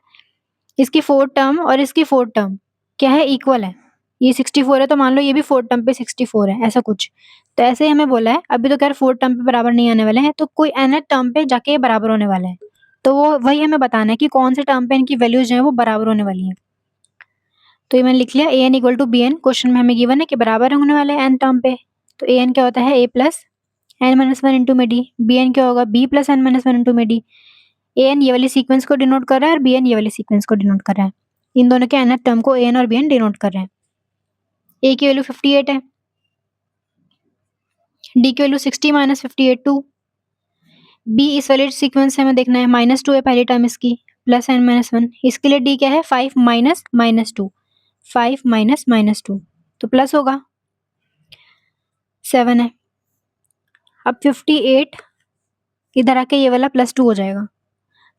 इसकी 4th टर्म और इसकी 4th टर्म क्या है, इक्वल है। ये 64 है तो मान लो ये भी 4th टर्म पे 64 है, ऐसा कुछ। तो ऐसे ही हमें बोला है, अभी तो खैर 4th टर्म पे बराबर नहीं आने वाले हैं, तो कोई nth टर्म पे जाके ये बराबर होने वाला है। तो वो वही हमें बताना है कि कौन से टर्म पे इनकी वैल्यूज जो है वो बराबर होने वाली है। तो ये मैंने लिख लिया, an equal to b n, question में हमें गिवन है कि बराबर होने वाले हैं n टर्म पे। तो an क्या होता है, a plus n minus one into में डी, बी एन क्या होगा, b plus n minus one into में डी। an ये वाली सीक्वेंस को डिनोट कर रहा है और bn ये वाली सीक्वेंस को डिनोट कर रहा है। इन दोनों के nth टर्म को an और bn डिनोट कर रहे हैं। a की वैल्यू 58 है, d की वैल्यू 60 माइनस 58 2। b इस वाले सीक्वेंस से हमें देखना है, -2 है पहली टर्म इसकी, प्लस n माइनस वन। इसके लिए d क्या है, 5 माइनस -2, 5 माइनस -2 तो प्लस होगा, 7 है। अब 58 इधर आके ये वाला +2 हो जाएगा,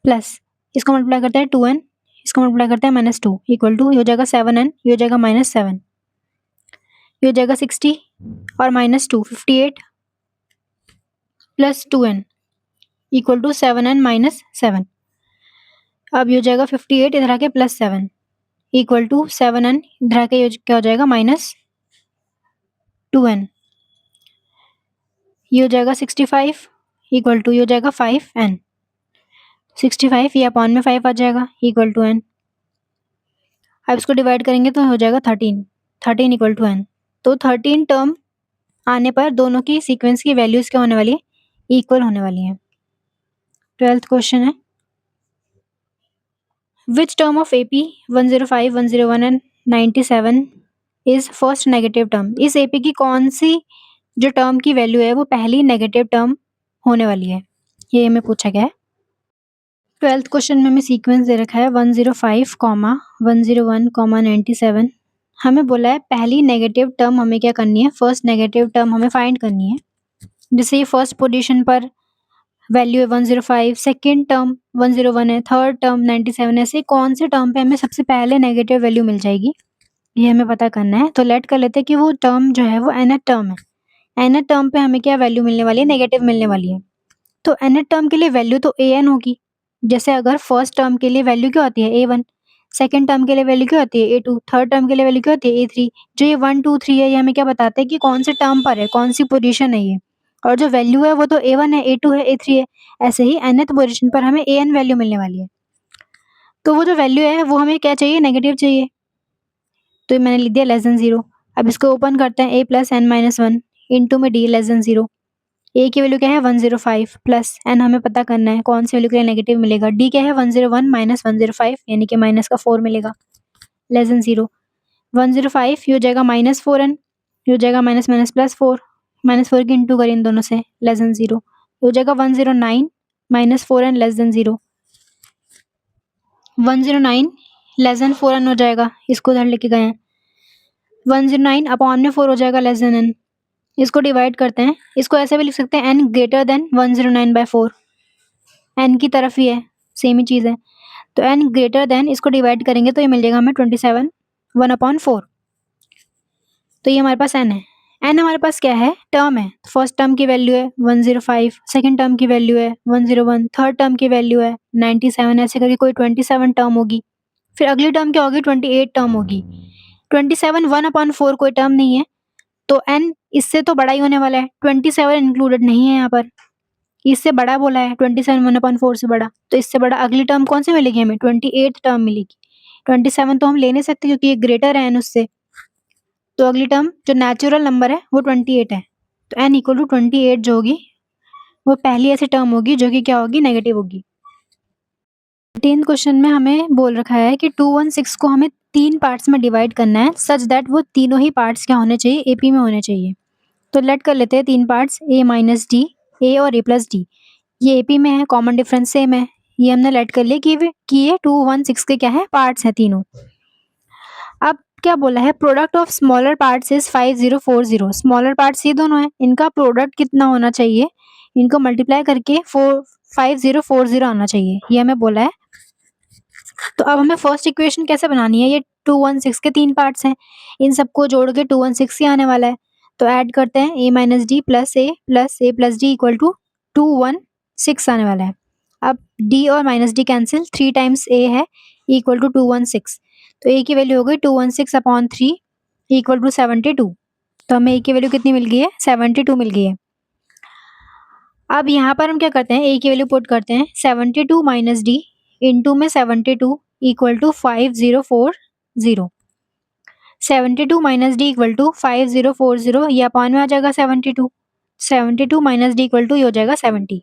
प्लस इसको मल्टीप्लाई करते हैं 2n, इसको मल्टीप्लाई करते हैं -2 इक्वल टू, ये हो जाएगा 7n, ये हो जाएगा -7, ये हो जाएगा 60 और -2, 58 plus 2n equal to 7n minus 7। अब ये हो जाएगा 58 इधर आके +7 इक्वल टू 7n इधर आके क्या हो जाएगा, -2n। ये हो जाएगा 65 इक्वल टू, ये हो जाएगा 5n। 65 ये अपॉन में 5 आ जाएगा इक्वल टू n। अब इसको डिवाइड करेंगे तो हो जाएगा 13 इक्वल टू n। तो 13 टर्म आने पर दोनों की सीक्वेंस की वैल्यूज क्या होने वाली है, इक्वल होने वाली है। 12th क्वेश्चन है, which term of AP 105, 101 and 97 is first negative term. इस AP की कौन सी जो टर्म की वैल्यू है वो पहली नेगेटिव टर्म होने वाली है, ये हमें पूछा गया है। 12th क्वेश्चन में हमें सीक्वेंस दे रखा है 105, 101, 97। हमें बोला है पहली नेगेटिव टर्म हमें क्या करनी है, फर्स्ट नेगेटिव टर्म हमें फाइंड करनी है। जैसे ये फर्स्ट पोजीशन पर वैल्यू है 105, सेकेंड टर्म 101 है, थर्ड टर्म 97, ऐसे कौन से टर्म पे हमें सबसे पहले नेगेटिव वैल्यू मिल जाएगी, ये हमें पता करना है। तो लेट कर लेते हैं कि वो टर्म जो है वो nth टर्म है। nth टर्म पे हमें क्या वैल्यू मिलने वाली है, नेगेटिव मिलने वाली है। तो nth टर्म के लिए वैल्यू तो an होगी। जैसे अगर फर्स्ट टर्म के लिए वैल्यू क्या होती है, a1, सेकेंड टर्म के लिए वैल्यू क्या होती है, a2, थर्ड टर्म के लिए वैल्यू क्या होती है, a3। जो ये 1, 2, 3 है, ये हमें क्या बताते हैं कि कौन से टर्म पर है, कौन सी पोजीशन है ये। और जो वैल्यू है वो तो a1 है, a2 है, a3 है। ऐसे ही nth पोजीशन पर हमें an वैल्यू मिलने वाली है। तो वो जो वैल्यू है वो हमें क्या चाहिए, नेगेटिव चाहिए। तो ये मैंने लिख दिया लेस देन 0। अब इसको ओपन करते हैं, a plus n minus 1 into में d लेस देन 0। a की वैल्यू क्या है 105 प्लस n हमें पता करना है कौन सी वैल्यू के लिए नेगेटिव मिलेगा। d क्या है 101 माइनस 105 यानी कि माइनस का 4 मिलेगा, लेस देन 0। 105 ये हो जाएगा -4n, ये हो जाएगा माइनस माइनस +4, -4 की इंटू करें इन दोनों से, लेस देन 0। हो जाएगा 109 minus 4n less than 0। 109 less than 4n हो जाएगा, इसको उधर लेके गए हैं। 109 अपॉन में 4 हो जाएगा लेस देन n। इसको डिवाइड करते हैं, इसको ऐसे भी लिख सकते हैं n ग्रेटर देन 109/4, n की तरफ ही है, सेम ही चीज़ है। तो n ग्रेटर देन, इसको डिवाइड करेंगे तो ये मिल जाएगा हमें 27, 1/4। तो ये हमारे पास n है। एन हमारे पास क्या है, टर्म है। फर्स्ट टर्म की वैल्यू है 105, सेकंड टर्म की वैल्यू है 101, थर्ड टर्म की वैल्यू है 97, ऐसे करके कोई 27 टर्म होगी। फिर अगली टर्म क्या होगी, 28 टर्म होगी। 27 1/4 कोई टर्म नहीं है, तो n इससे तो बड़ा ही होने वाला है। 27 इंक्लूडेड नहीं है यहाँ पर, इससे बड़ा बोला है 27 1/4 से बड़ा, तो इससे बड़ा अगली टर्म कौन सी मिलेगी हमें, 28 टर्म मिलेगी। 27 तो हम ले नहीं सकते क्योंकि ये ग्रेटर है n उससे, तो अगली टर्म जो नेचुरल नंबर है वो 28 है। तो n इक्वल टू 28 जो होगी वो पहली ऐसी टर्म होगी जो कि क्या होगी, नेगेटिव होगी। 13 क्वेश्चन में हमें बोल रखा है कि 216 को हमें 3 पार्ट्स में डिवाइड करना है, सच दैट वो तीनों ही पार्ट्स क्या होने चाहिए, एपी में होने चाहिए। तो लेट कर लेते हैं 3 पार्ट्स, a माइनस डी, ए और a प्लस डी। ये एपी में है, कॉमन डिफरेंस सेम है, ये हमने लेट कर लिया कि ये 216 के क्या है, पार्ट्स हैं तीनों। अब क्या बोला है, product of smaller parts is 5040। Smaller parts ये दोनों है, इनका प्रोडक्ट कितना होना चाहिए, इनको मल्टीप्लाई करके 5040 आना चाहिए, ये हमें बोला है। तो अब हमें फर्स्ट इक्वेशन कैसे बनानी है, ये 216 के 3 पार्ट्स हैं, इन सबको जोड़ के 216 ही आने वाला है। तो ऐड करते हैं a minus d plus a plus d equal to 216 आने वाला है। अब d और minus d cancel, 3 times a है इक्वल टू 216, तो a की वैल्यू हो गई 216/3 इक्वल टू 72। तो हमें a की वैल्यू कितनी मिल गई है, 72 मिल गई है। अब यहाँ पर हम क्या करते हैं, a की वैल्यू पुट करते हैं 72 माइनस डी इंटू में 72 equal to 5040। 72 minus d equal to 5040, ये अपॉन में आ जाएगा 72। 72 माइनस डी इक्वल टू ये हो जाएगा 70।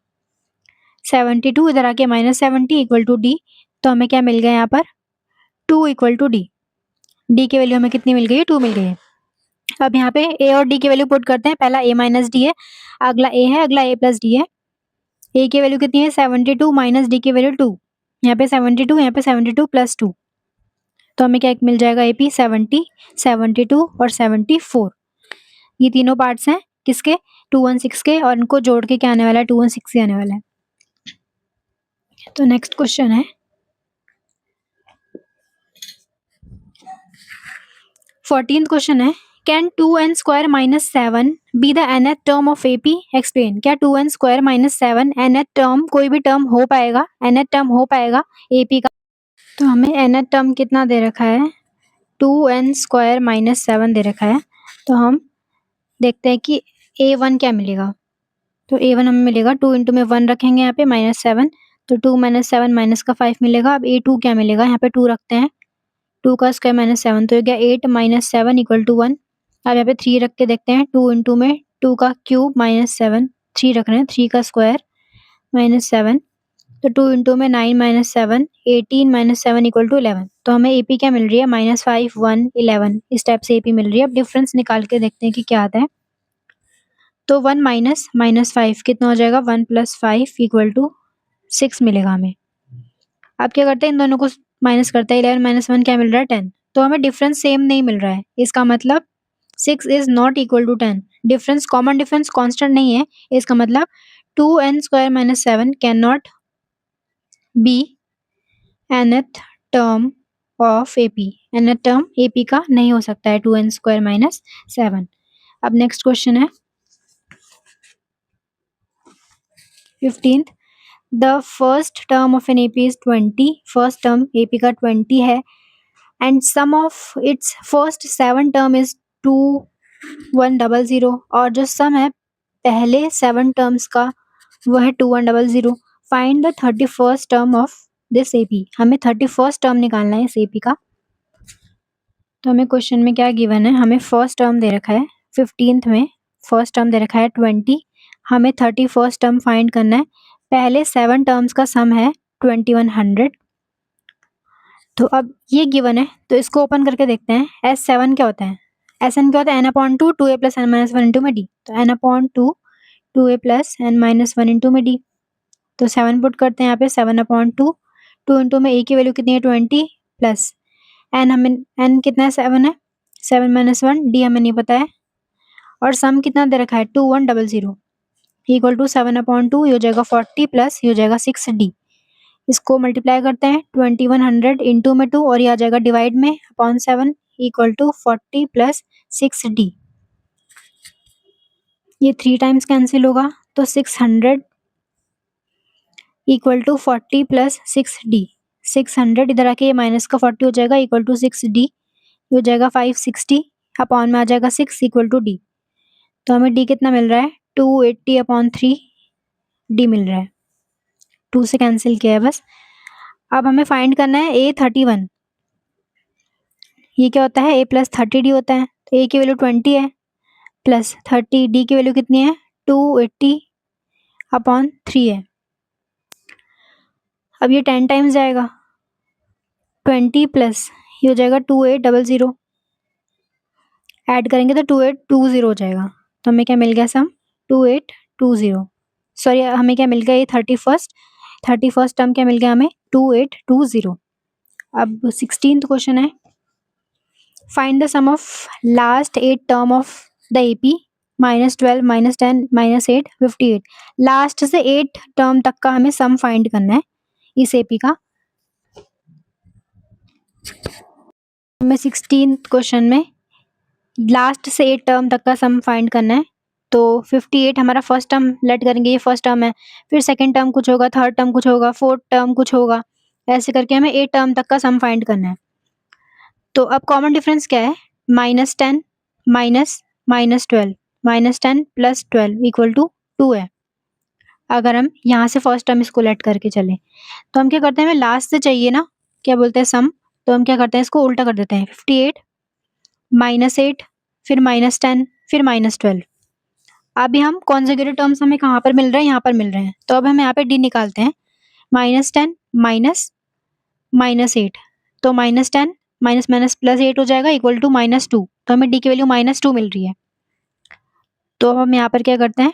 72 इधर आके माइनस 70 इक्वल टू डी, तो हमें क्या मिल गया यहाँ पर, 2 इक्वल टू डी। डी की वैल्यू हमें कितनी मिल गई है, 2 मिल गई है। अब यहाँ पे ए और डी की वैल्यू पुट करते हैं, पहला ए माइनस डी है, अगला ए है, अगला ए प्लस डी है। ए की वैल्यू कितनी है, 72 माइनस डी की वैल्यू 2, यहाँ पे 72, यहाँ पे 72 प्लस 2, तो हमें क्या मिल जाएगा, एपी 70, 72 और 74। ये तीनों पार्ट्स हैं किसके, 216 के, और इनको जोड़ के क्या आने वाला है, 216 ही आने वाला है। तो नेक्स्ट क्वेश्चन है 14th क्वेश्चन है, can 2n square minus 7 be the nth term of AP, explain. क्या 2n square minus 7 nth term, कोई भी टर्म हो पाएगा, nth टर्म हो पाएगा एपी का। तो हमें nth टर्म कितना दे रखा है, 2n स्क्वायर माइनस 7 दे रखा है। तो हम देखते हैं कि a1 क्या मिलेगा। तो a1 हमें मिलेगा 2 इंटू में 1 रखेंगे यहाँ पे माइनस 7, तो 2 माइनस 7 माइनस का 5 मिलेगा। अब a2 क्या मिलेगा, यहाँ पे 2 रखते हैं, 2 का स्क्वायर माइनस 7, तो ये गया 8 माइनस 7 इक्वल टू 1। अब यहाँ पे 3 रख के देखते हैं, 2 इंटू में 2 का क्यूब माइनस 7, 3 रख रहे हैं, 3 का स्क्वायर माइनस 7, तो 2 इंटू में 9 माइनस 7, 18 माइनस 7 इक्वल टू 11। तो हमें एपी क्या मिल रही है, -5 1 11, इस टाइप से एपी मिल रही है। अब डिफरेंस निकाल के देखते हैं कि क्या आता है। तो 1 माइनस -5 कितना हो जाएगा, 1 प्लस 5 इक्वल टू 6 मिलेगा हमें। अब क्या करते हैं, इन दोनों को माइनस करते हैं, 11 माइनस 1 क्या मिल रहा है, 10। तो हमें डिफरेंस सेम नहीं मिल रहा है, इसका मतलब 6 is not equal to 10। Difference, common difference constant नहीं है, इसका मतलब 2n square minus 7 can not be nth term of AP. nth term AP का नहीं हो सकता है 2n स्क्वायर माइनस 7। अब नेक्स्ट क्वेश्चन है 15th, the first term of an AP is 20। First term AP का 20 है, and sum of its first 7 term is 2100, और जो सम है पहले 7 टर्म्स का वो है 2100। Find the 31st term of this AP. हमें 31st टर्म निकालना है इस एपी का। तो हमें क्वेश्चन में क्या गिवन है, हमें फर्स्ट टर्म दे रखा है 15th में, फर्स्ट टर्म दे रखा है 20, हमें 31st टर्म फाइंड करना है। पहले 7 टर्म्स का सम है 2100। तो अब ये गिवन है, तो इसको ओपन करके देखते हैं। S7 क्या होता है, Sn क्या होता है, n/2 2a plus n minus 1 into में डी। तो n/2 2a plus n minus 1 into में डी। तो 7 पुट करते हैं यहाँ पे, 7/2 2 इंटू में a की वैल्यू कितनी है 20 प्लस n, हमें n कितना है 7 है, 7 माइनस 1, डी हमें नहीं पता है, और सम कितना दे रखा है 2100 इक्वल टू 7/2, ये हो जाएगा 40 प्लस ये हो जाएगा 6d। इसको मल्टीप्लाई करते हैं 2100 इंटू में 2, और ये आ जाएगा डिवाइड में upon 7 equal to 40 plus 6d। ये 3 टाइम्स कैंसिल होगा तो 600 इक्वल टू 40 प्लस 6d। 600 इधर आके ये माइनस का 40 हो जाएगा इक्वल टू 6d हो जाएगा 560 अपॉन में आ जाएगा 6 इक्वल टू d। तो हमें d कितना मिल रहा है 280 अपॉन 3 d मिल रहा है। 2 से कैंसिल किया है बस। अब हमें फाइंड करना है A31। ये क्या होता है a प्लस 30d होता है। तो a की वैल्यू 20 है प्लस 30 d की वैल्यू कितनी है 280 अपॉन 3 है। अब ये 10 टाइम्स जाएगा 20 प्लस ये हो जाएगा 2800 ऐड करेंगे तो 2820 हो जाएगा। तो हमें क्या मिल गया सम 2820। सॉरी हमें क्या मिल गया ये 31st टर्म क्या मिल गया हमें 2820। अब 16th क्वेश्चन है find the sum of last 8 term of the AP -12 -10 -8 58। Last से 8 टर्म तक का हमें सम फाइंड करना है इस एपी का। हमें 16th क्वेश्चन में लास्ट से 8 टर्म तक का सम फाइंड करना है। तो 58 हमारा फर्स्ट टर्म लेट करेंगे, ये फर्स्ट टर्म है, फिर सेकंड टर्म कुछ होगा, थर्ड टर्म कुछ होगा, फोर्थ टर्म कुछ होगा, ऐसे करके हमें 8 टर्म तक का सम फाइंड करना है। तो अब कॉमन डिफरेंस क्या है -10 -12 -10 प्लस 12 इक्वल टू 2 है। अगर हम यहाँ से फर्स्ट टर्म इसको लेट करके चले तो हम क्या करते हैं, हमें लास्ट से चाहिए ना क्या बोलते हैं सम, तो हम क्या करते हैं इसको उल्टा कर देते हैं 58 -8 फिर -10 फिर -12। अभी हम कॉन्सेक्यूटिव टर्म्स हमें कहाँ पर मिल रहे हैं, यहाँ पर मिल रहे हैं। तो अब हम यहाँ पे डी निकालते हैं -10 माइनस -8 तो -10 माइनस माइनस प्लस 8 हो जाएगा इक्वल टू -2। तो हमें डी की वैल्यू -2 मिल रही है। तो अब हम यहाँ पर क्या करते हैं,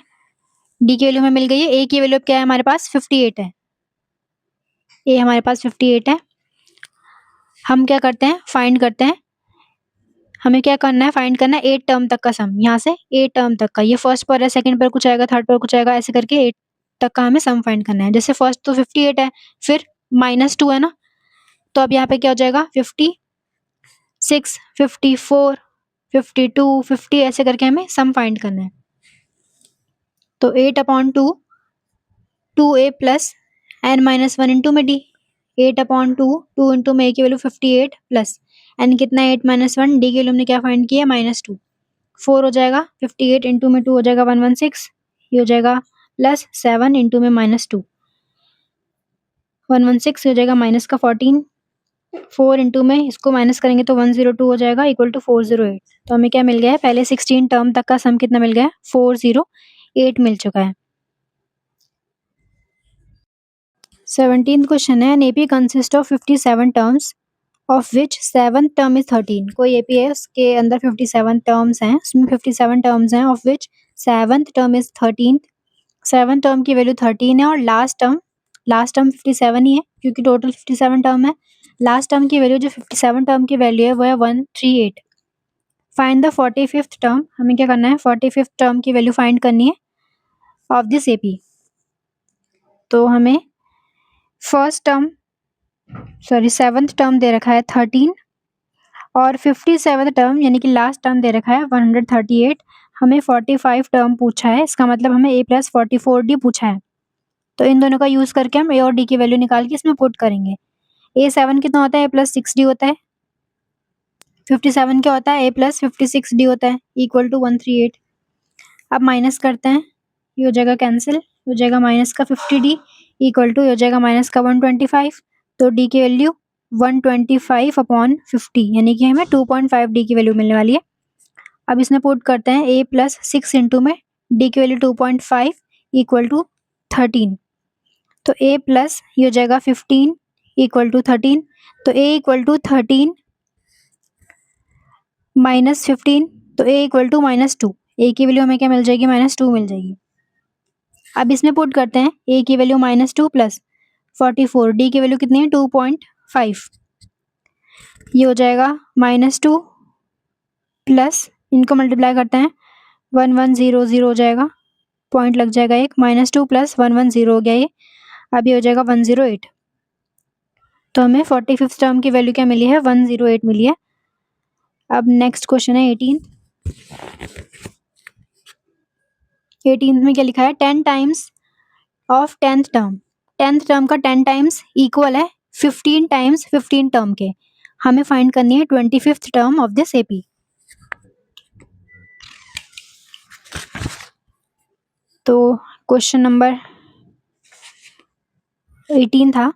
डी की वैल्यू हमें मिल गई है, ए की वैल्यू क्या है हमारे पास 58 है, ए हमारे पास 58 है। हम क्या करते हैं फाइंड करते हैं, हमें क्या करना है फाइंड करना है 8 टर्म तक का सम, यहाँ से 8 टर्म तक का, ये फर्स्ट पर है, सेकंड पर कुछ आएगा, थर्ड पर कुछ आएगा, ऐसे करके 8 तक का हमें सम फाइंड करना है। जैसे फर्स्ट तो 58 है, फिर -2 है ना, तो अब यहाँ पे क्या हो जाएगा 56 54 52 50 ऐसे करके हमें सम फाइंड करना है। तो 8/2 2a प्लस n-1 इंटू में डी, 8/2 2 इंटू में a की वैल्यू 58 प्लस n कितना है 8-1, डी की वैल्यू हमने क्या फाइंड किया -2, 4 हो जाएगा 58 इंटू में 2 हो जाएगा 116, ये हो जाएगा प्लस 7 इंटू में -2 116 हो जाएगा माइनस का 14, 4 इंटू में इसको माइनस करेंगे तो 102 हो जाएगा इक्वल टू 408। तो हमें क्या मिल गया है, पहले 16 टर्म तक का सम कितना मिल गया है 408 मिल चुका है। 17th क्वेश्चन है, an AP consist of 57 terms of which 7th term is 13। कोई एपी है उसके अंदर 57 टर्म्स हैं, उसमें 57 टर्म्स हैं of which 7th term is 13। 7th term की वैल्यू 13 है और लास्ट टर्म 57 ही है क्योंकि टोटल 57 टर्म है। लास्ट टर्म की वैल्यू जो 57 टर्म की वैल्यू है वो है 138। फाइंड द 45th टर्म, हमें क्या करना है 45th टर्म की वैल्यू फाइंड करनी है ऑफ दिस एपी। तो हमें फर्स्ट टर्म 7th टर्म दे रखा है 13 और 57th टर्म यानी कि लास्ट टर्म दे रखा है 138। हमें 45 टर्म पूछा है, इसका मतलब हमें a प्लस 44d पूछा है। तो इन दोनों का यूज करके हम a और d की वैल्यू निकाल के इसमें पुट करेंगे। a7 कितना होता है, a प्लस 6d होता है, 57 क्या होता है, a प्लस 56d होता है इक्वल टू 138। अब माइनस करते हैं, ये हो जाएगा कैंसिल, हो जाएगा माइनस का 50d इक्वल टू हो जाएगा माइनस का 125। तो d की वैल्यू 125 अपॉन 50 यानी कि हमें 2.5 d की वैल्यू मिलने वाली है। अब इसमें पुट करते हैं a प्लस 6 इंटू में d की वैल्यू 2.5 इक्वल टू 13। तो a प्लस ये हो जाएगा 15 इक्वल टू 13। तो a इक्वल टू 13 माइनस 15 तो a इक्वल टू -2, a की वैल्यू हमें क्या मिल जाएगी -2 मिल जाएगी। अब इसमें पुट करते हैं a की वैल्यू -2 प्लस 44, d की वैल्यू कितनी है 2.5, ये हो जाएगा -2 प्लस इनको मल्टीप्लाई करते हैं 1100 हो जाएगा, पॉइंट लग जाएगा एक, -2 प्लस 110 हो गया ये, अब ये हो जाएगा 108। तो हमें 45th टर्म की वैल्यू क्या मिली है 108 मिली है। अब नेक्स्ट क्वेश्चन है 18। 18 में क्या लिखा है, 10 times of 10th term. 10th term का 10 टाइम्स इक्वल है 15 टाइम्स 15 टर्म के। हमें फाइंड करनी है 25th term of this AP. तो क्वेश्चन नंबर 18 था।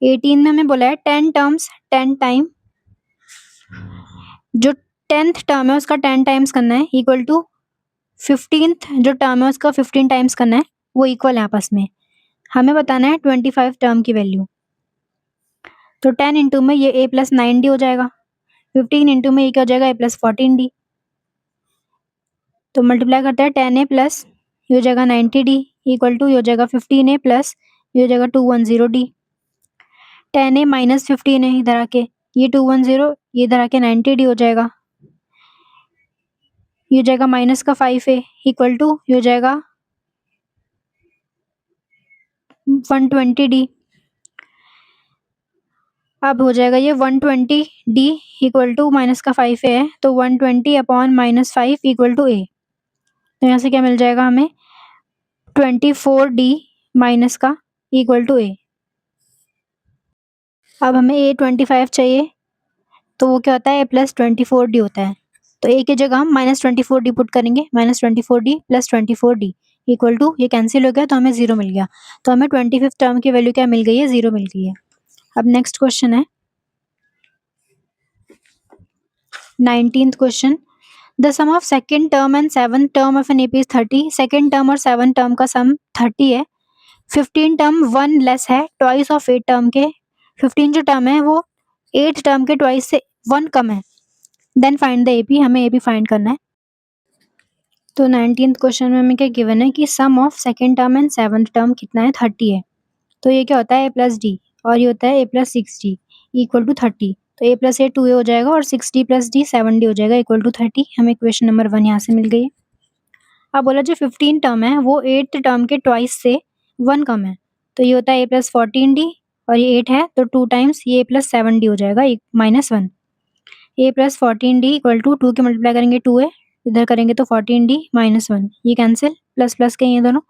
18 में हमें बोला है 10 टर्म्स 10 टाइम, जो 10th टर्म है उसका 10 टाइम्स करना है इक्वल टू 15th जो टर्म है उसका 15 टाइम्स करना है, वो इक्वल है आपस में। हमें बताना है 25 टर्म की वैल्यू। तो 10 इंटू में ये a प्लस 9d हो जाएगा, 15 इंटू में ये क्या हो जाएगा, a प्लस 14d। तो मल्टीप्लाई करते हैं 10a प्लस ये हो जाएगा 90d इक्वल टू ये हो जाएगा 15a प्लस ये हो जाएगा 210d। 10a माइनस 15 है इधर आके, ये 210 ये इधर आके 90d हो जाएगा, ये हो जाएगा माइनस का 5a इक्वल टू ये हो जाएगा 120d। अब हो जाएगा ये 120d इक्वल टू माइनस का 5a है, तो 120 upon minus 5 equal to a। तो यहाँ से क्या मिल जाएगा हमें, 24d माइनस का इक्वल टू a। अब हमें a 25 चाहिए, तो वो क्या होता है, a प्लस 24d होता है। तो a की जगह हम माइनस 24d पुट करेंगे, minus 24d plus 24d equal to ये कैंसिल हो गया तो हमें 0 मिल गया। तो हमें 25th टर्म की वैल्यू क्या मिल गई है, 0 मिल गई है। अब नेक्स्ट क्वेश्चन है 19th question. The sum of second term and 7th term of an AP is 30। Second term और 7th टर्म का सम 30 है। 15 टर्म 1 लेस है ट्वाइस ऑफ 8 टर्म के। 15 जो टर्म है वो 8 टर्म के ट्वाइस से 1 कम है। देन फाइंड द एपी, हमें एपी फाइंड करना है। तो 19th क्वेश्चन में हमें क्या गिवन है कि sum of second term and 7th term कितना है, 30 है। तो ये क्या होता है, a प्लस डी और ये होता है a plus 6d equal to 30। तो a प्लस a 2a हो जाएगा और 6d प्लस d 7d हो जाएगा इक्वल टू 30। हमें क्वेश्चन नंबर 1 यहाँ से मिल गई है। अब बोला जो 15 टर्म है वो 8th टर्म के ट्वाइस से 1 कम है। तो ये होता है a प्लस 14d और ये 8 है तो 2 टाइम्स ये a प्लस 7d हो जाएगा minus 1। a plus 14d equal to 2 के मल्टीप्लाई करेंगे 2a, इधर करेंगे तो 14d माइनस 1, ये कैंसिल, प्लस प्लस के ये दोनों,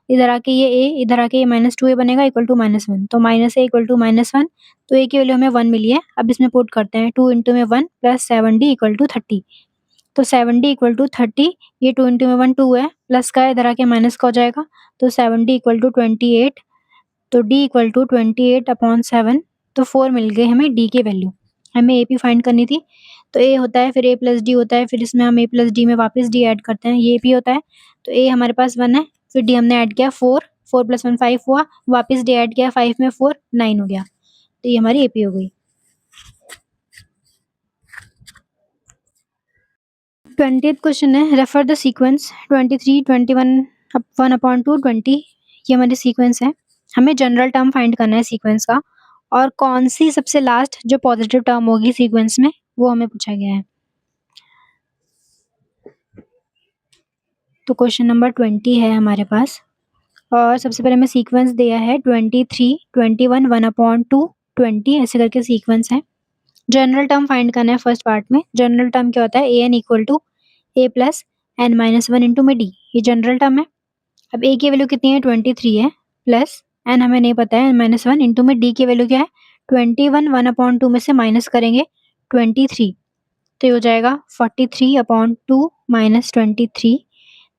इधर आके ये a इधर आके ये माइनस 2a बनेगा इक्वल टू माइनस 1। तो minus a equal to minus 1, तो a की वैल्यू हमें 1 मिली है। अब इसमें पुट करते हैं 2 इंटू में 1 प्लस 7d इक्वल टू 30। तो 7d इक्वल टू 30, ये 2 इंटू में 1 2 है, प्लस का इधर आके माइनस का हो जाएगा, तो 7d इक्वल टू 28। तो d इक्वल टू 28 अपॉन 7, तो 4 मिल गई हमें d की वैल्यू। हमें a p फाइंड करनी थी। तो a होता है फिर a प्लस डी होता है, फिर इसमें हम a प्लस डी में वापस d ऐड करते हैं, ये p होता है। तो a हमारे पास 1 है, फिर d हमने ऐड किया 4, 4 प्लस 1 5 हुआ, वापस d ऐड किया 5 में 4 9 हो गया। तो ये हमारी AP हो गई। 20th क्वेश्चन है, रेफर द सीक्वेंस 23 21 1 अपॉन 2 20। ये हमारी सीक्वेंस है। हमें जनरल टर्म फाइंड करना है सीक्वेंस का, और कौन सी सबसे लास्ट जो पॉजिटिव टर्म होगी सीक्वेंस में वो हमें पूछा गया है। तो क्वेश्चन नंबर 20 है हमारे पास, और सबसे पहले हमें सीक्वेंस दिया है 23 21 1 अपॉन 2 20, ऐसे करके सीक्वेंस है। जनरल टर्म फाइंड करना है फर्स्ट पार्ट में। जनरल टर्म क्या होता है, A N equal to A plus N minus 1 into में डी, ये जनरल टर्म है। अब ए की वैल्यू कितनी है, 23 है, प्लस एन हमें नहीं पता है, एन माइनस 1 इंटू में डी की वैल्यू क्या है 21, 1 अपॉन 2 में से माइनस करेंगे 23, तो ये हो जाएगा 43 अपॉन 2 माइनस 23,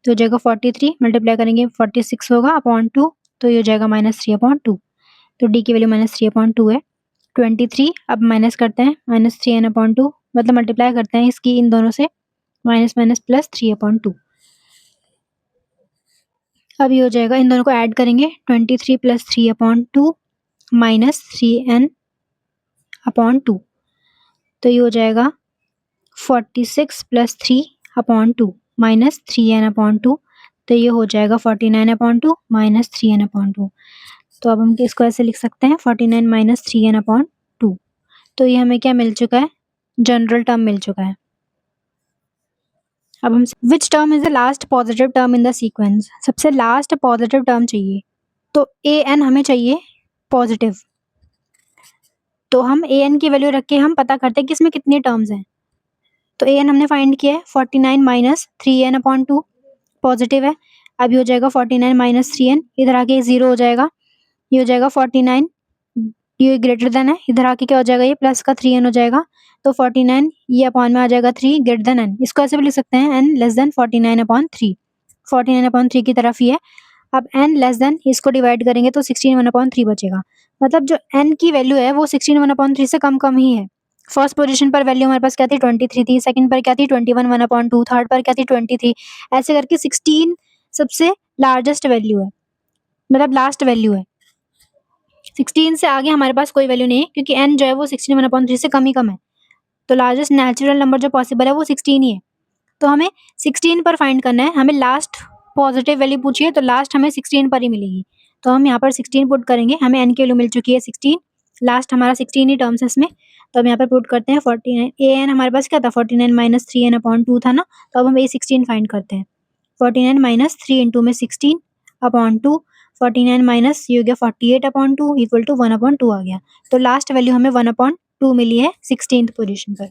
तो हो जाएगा 43, मल्टीप्लाई करेंगे 46 होगा अपॉन 2, तो ये हो जाएगा माइनस 3 अपॉन 2। तो डी की वैल्यू माइनस 3 अपॉन 2 है। 23 अब माइनस करते हैं, माइनस 3 एन अपॉन 2, मतलब मल्टीप्लाई करते हैं इसकी इन दोनों से, माइनस माइनस प्लस 3 अपॉन 2। अब ये हो जाएगा, इन दोनों को ऐड करेंगे 23 plus 3 upon 2 minus 3n upon 2, तो ये हो जाएगा 46 plus 3 upon 2 minus 3n upon 2, तो ये हो जाएगा 49 अपॉन 2 माइनस 3n अपॉन 2। तो अब हम इसको ऐसे लिख सकते हैं 49 माइनस 3n अपॉन 2। तो ये हमें क्या मिल चुका है, जनरल टर्म मिल चुका है। अब हम which term is the last positive term in the sequence, सबसे लास्ट पॉजिटिव टर्म चाहिए। तो ए एन हमें चाहिए पॉजिटिव, तो हम ए एन की वैल्यू रख के हम पता करते हैं कि इसमें कितनी टर्म्स हैं। तो ए एन हमने फाइंड किया है 49 माइनस 3n अपॉन 2 पॉजिटिव है। अब ये हो जाएगा 49 माइनस 3n, इधर आके 0 हो जाएगा, ये हो जाएगा 49, ये ग्रेटर देन है, इधर आके क्या हो जाएगा, ये प्लस का 3n हो जाएगा, तो 49 ये अपॉन में आ जाएगा 3 ग्रेटर देन n, इसको ऐसे भी लिख सकते हैं n लेस देन 49/3, 49/3 की तरफ ही है। अब n लेस देन, इसको डिवाइड करेंगे तो 16 1/3 बचेगा, मतलब जो n की वैल्यू है वो 16 1/3 से कम कम ही है। फर्स्ट पोजीशन पर वैल्यू हमारे पास क्या थी 23 थी, सेकंड पर क्या थी 21 1/2, थर्ड पर क्या थी 20 थी, ऐसे करके 16 सबसे लार्जेस्ट वैल्यू है, मतलब लास्ट वैल्यू है। 16 से आगे हमारे पास कोई वैल्यू नहीं है क्योंकि n जो है वो 16 1/3 से कम ही कम है, तो लार्जेस्ट नेचुरल नंबर जो पॉसिबल है वो 16 ही है। तो हमें 16 पर फाइंड करना है, हमें लास्ट पॉजिटिव वैल्यू पूछिए तो लास्ट हमें 16 पर ही मिलेगी, तो हम यहाँ पर 16 पुट करेंगे, हमें n की वैल्यू मिल चुकी है 16, लास्ट हमारा 16 ही टर्म्स है इसमें, तो हम यहाँ पर पुट करते हैं 49, an हमारे पास क्या था 49 माइनस 3n/2 था ना, तो अब हम a16 फाइंड करते हैं, 49 माइनस 3 इंटू में 16/2, 49 माइनस ये हो गया 48/2 इक्वल टू 1/2 आ गया, तो लास्ट वैल्यू हमें 1/2 मिली है 16th पोजीशन पर।